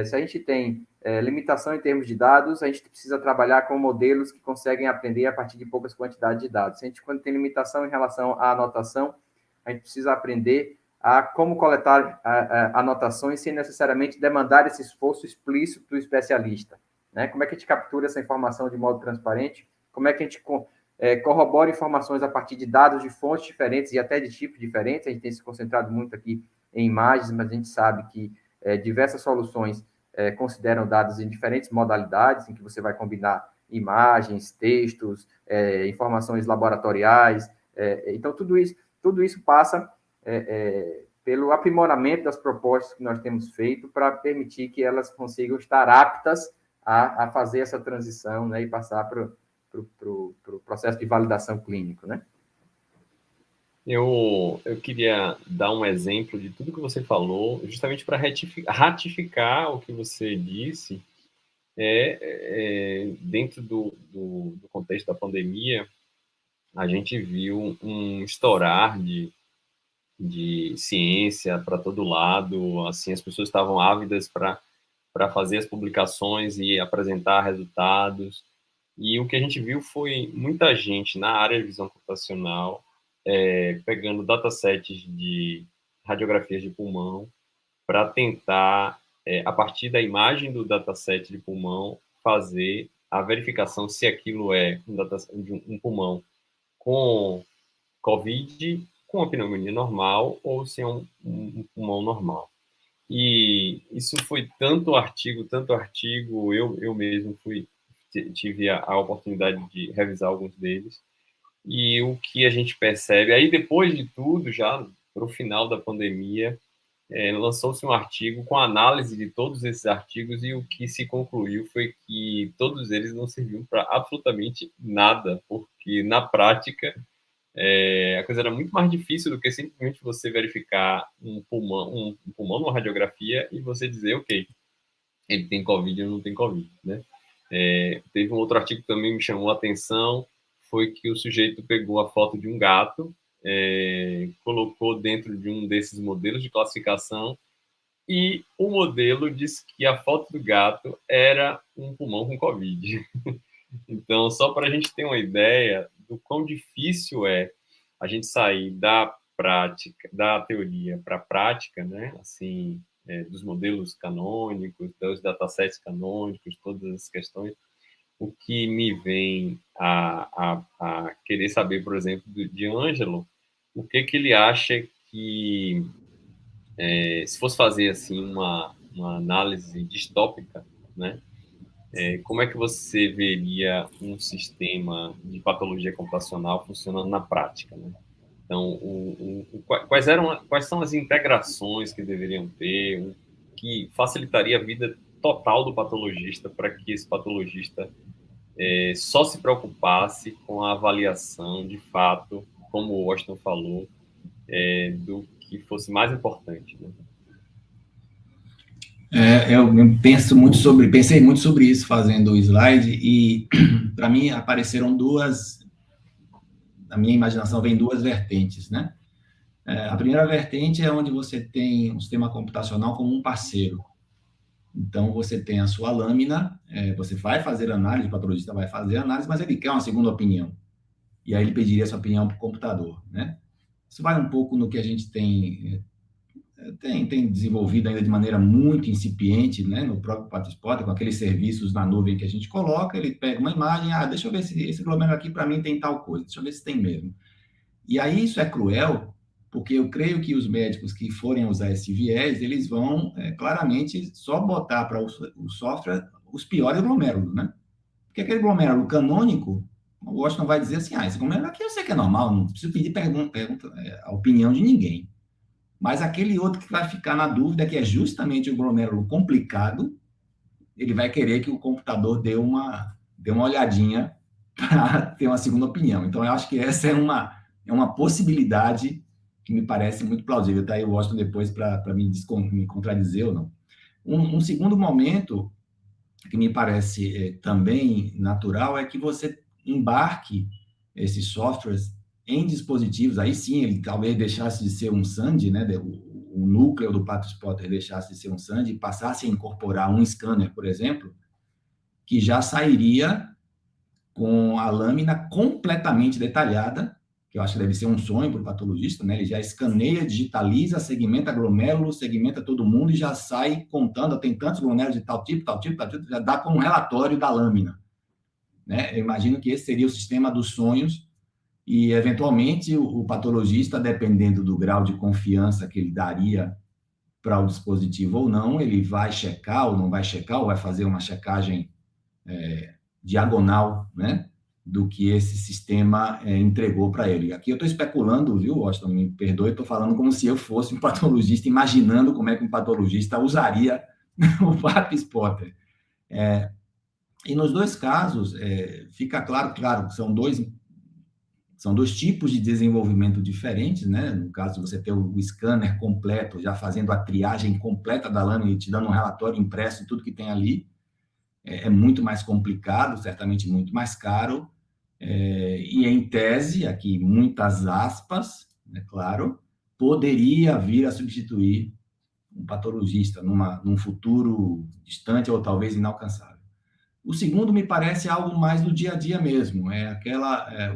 se a gente tem limitação em termos de dados, a gente precisa trabalhar com modelos que conseguem aprender a partir de poucas quantidades de dados. Se a gente, quando tem limitação em relação à anotação, a gente precisa aprender a como coletar anotações sem necessariamente demandar esse esforço explícito do especialista, né? Como é que a gente captura essa informação de modo transparente? Como é que a gente corrobora informações a partir de dados de fontes diferentes e até de tipos diferentes? A gente tem se concentrado muito aqui em imagens, mas a gente sabe que diversas soluções consideram dados em diferentes modalidades, em que você vai combinar imagens, textos, informações laboratoriais. Então, tudo isso passa pelo aprimoramento das propostas que nós temos feito para permitir que elas consigam estar aptas a fazer essa transição, né, e passar para o processo de validação clínico, né? Eu queria dar um exemplo de tudo que você falou, justamente para ratificar o que você disse, dentro do contexto da pandemia, a gente viu um estourar de ciência para todo lado, assim, as pessoas estavam ávidas para fazer as publicações e apresentar resultados. E o que a gente viu foi muita gente na área de visão computacional pegando datasets de radiografias de pulmão para tentar, a partir da imagem do dataset de pulmão, fazer a verificação se aquilo é um pulmão com COVID com a pneumonia normal ou sem um pulmão normal. E isso foi tanto artigo, eu mesmo tive a oportunidade de revisar alguns deles, e o que a gente percebe, aí depois de tudo, já para o final da pandemia, lançou-se um artigo com análise de todos esses artigos, e o que se concluiu foi que todos eles não serviam para absolutamente nada, porque na prática a coisa era muito mais difícil do que simplesmente você verificar um pulmão numa radiografia e você dizer, ok, ele tem Covid ou não tem Covid, né? Teve um outro artigo que também me chamou a atenção, foi que o sujeito pegou a foto de um gato, colocou dentro de um desses modelos de classificação, e o modelo disse que a foto do gato era um pulmão com Covid. Então, só para a gente ter uma ideia do quão difícil é a gente sair da prática, da teoria para a prática, né? Assim, dos modelos canônicos, dos datasets canônicos, todas essas questões. O que me vem a querer saber, por exemplo, de Ângelo, o que ele acha que, se fosse fazer assim uma análise distópica, né? Como é que você veria um sistema de patologia computacional funcionando na prática, né? Então, quais são as integrações que deveriam ter, o que facilitaria a vida total do patologista para que esse patologista só se preocupasse com a avaliação, de fato, como o Washington falou, do que fosse mais importante, né? Eu pensei muito sobre isso fazendo o slide, e para mim apareceram na minha imaginação vem duas vertentes, né? A primeira vertente é onde você tem um sistema computacional como um parceiro. Então, você tem a sua lâmina, você vai fazer análise, o patologista vai fazer análise, mas ele quer uma segunda opinião. E aí ele pediria essa opinião para o computador, né? Isso vai um pouco no que a gente tem desenvolvido ainda de maneira muito incipiente, né, no próprio PathSpotter, com aqueles serviços na nuvem que a gente coloca, ele pega uma imagem, deixa eu ver se esse glomérulo aqui para mim tem tal coisa, deixa eu ver se tem mesmo. E aí isso é cruel, porque eu creio que os médicos que forem usar esse viés, eles vão claramente só botar para o software os piores glomérulos, né? Porque aquele glomérulo canônico, o Washington vai dizer assim, esse glomérulo aqui eu sei que é normal, não preciso pedir a opinião de ninguém. Mas aquele outro que vai ficar na dúvida, que é justamente o glomérulo complicado, ele vai querer que o computador dê uma olhadinha para ter uma segunda opinião. Então, eu acho que essa é uma possibilidade que me parece muito plausível. Tá aí o Washington depois para me contradizer ou não. Um segundo momento que me parece também natural é que você embarque esses softwares em dispositivos, aí sim, ele talvez deixasse de ser um SAND, né, o núcleo do PathSpotter deixasse de ser um SAND e passasse a incorporar um scanner, por exemplo, que já sairia com a lâmina completamente detalhada, que eu acho que deve ser um sonho para o patologista, né, ele já escaneia, digitaliza, segmenta glomérulo, segmenta todo mundo e já sai contando, tem tantos glomérulos de tal tipo, já dá como um relatório da lâmina, né? Eu imagino que esse seria o sistema dos sonhos. E, eventualmente, o patologista, dependendo do grau de confiança que ele daria para o dispositivo ou não, ele vai checar ou não vai checar, ou vai fazer uma checagem diagonal, né, do que esse sistema entregou para ele. Aqui eu estou especulando, viu, Washington? Me perdoe, estou falando como se eu fosse um patologista, imaginando como é que um patologista usaria o PathSpotter. E nos dois casos, fica claro que são dois tipos de desenvolvimento diferentes, né? No caso, você ter o scanner completo, já fazendo a triagem completa da lâmina e te dando um relatório impresso, tudo que tem ali, é muito mais complicado, certamente muito mais caro, e em tese, aqui muitas aspas, é claro, poderia vir a substituir um patologista num futuro distante ou talvez inalcançável. O segundo me parece algo mais do dia a dia mesmo.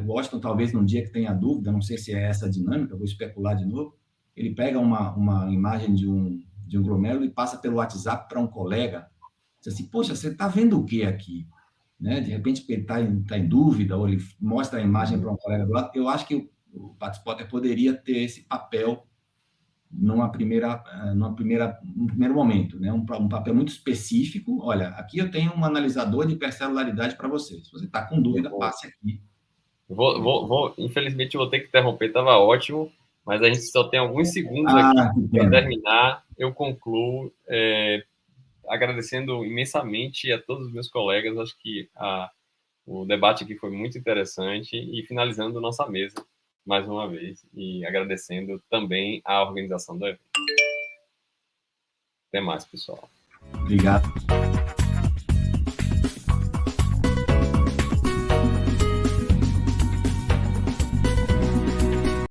O Washington, talvez num dia que tenha dúvida, não sei se é essa a dinâmica, vou especular de novo, ele pega uma imagem de um glomérulo e passa pelo WhatsApp para um colega, diz assim, poxa, você está vendo o que aqui? Né? De repente ele está em dúvida, ou ele mostra a imagem para um colega do lado. Eu acho que o PaxPotter poderia ter esse papel num primeiro momento, né? Um papel muito específico. Olha, aqui eu tenho um analisador de hipercelularidade para você. Se você está com dúvida, passe aqui. Infelizmente, eu vou ter que interromper, estava ótimo, mas a gente só tem alguns segundos aqui para terminar. Eu concluo agradecendo imensamente a todos os meus colegas. Acho que o debate aqui foi muito interessante, e finalizando nossa mesa mais uma vez, e agradecendo também a organização do evento. Até mais, pessoal. Obrigado.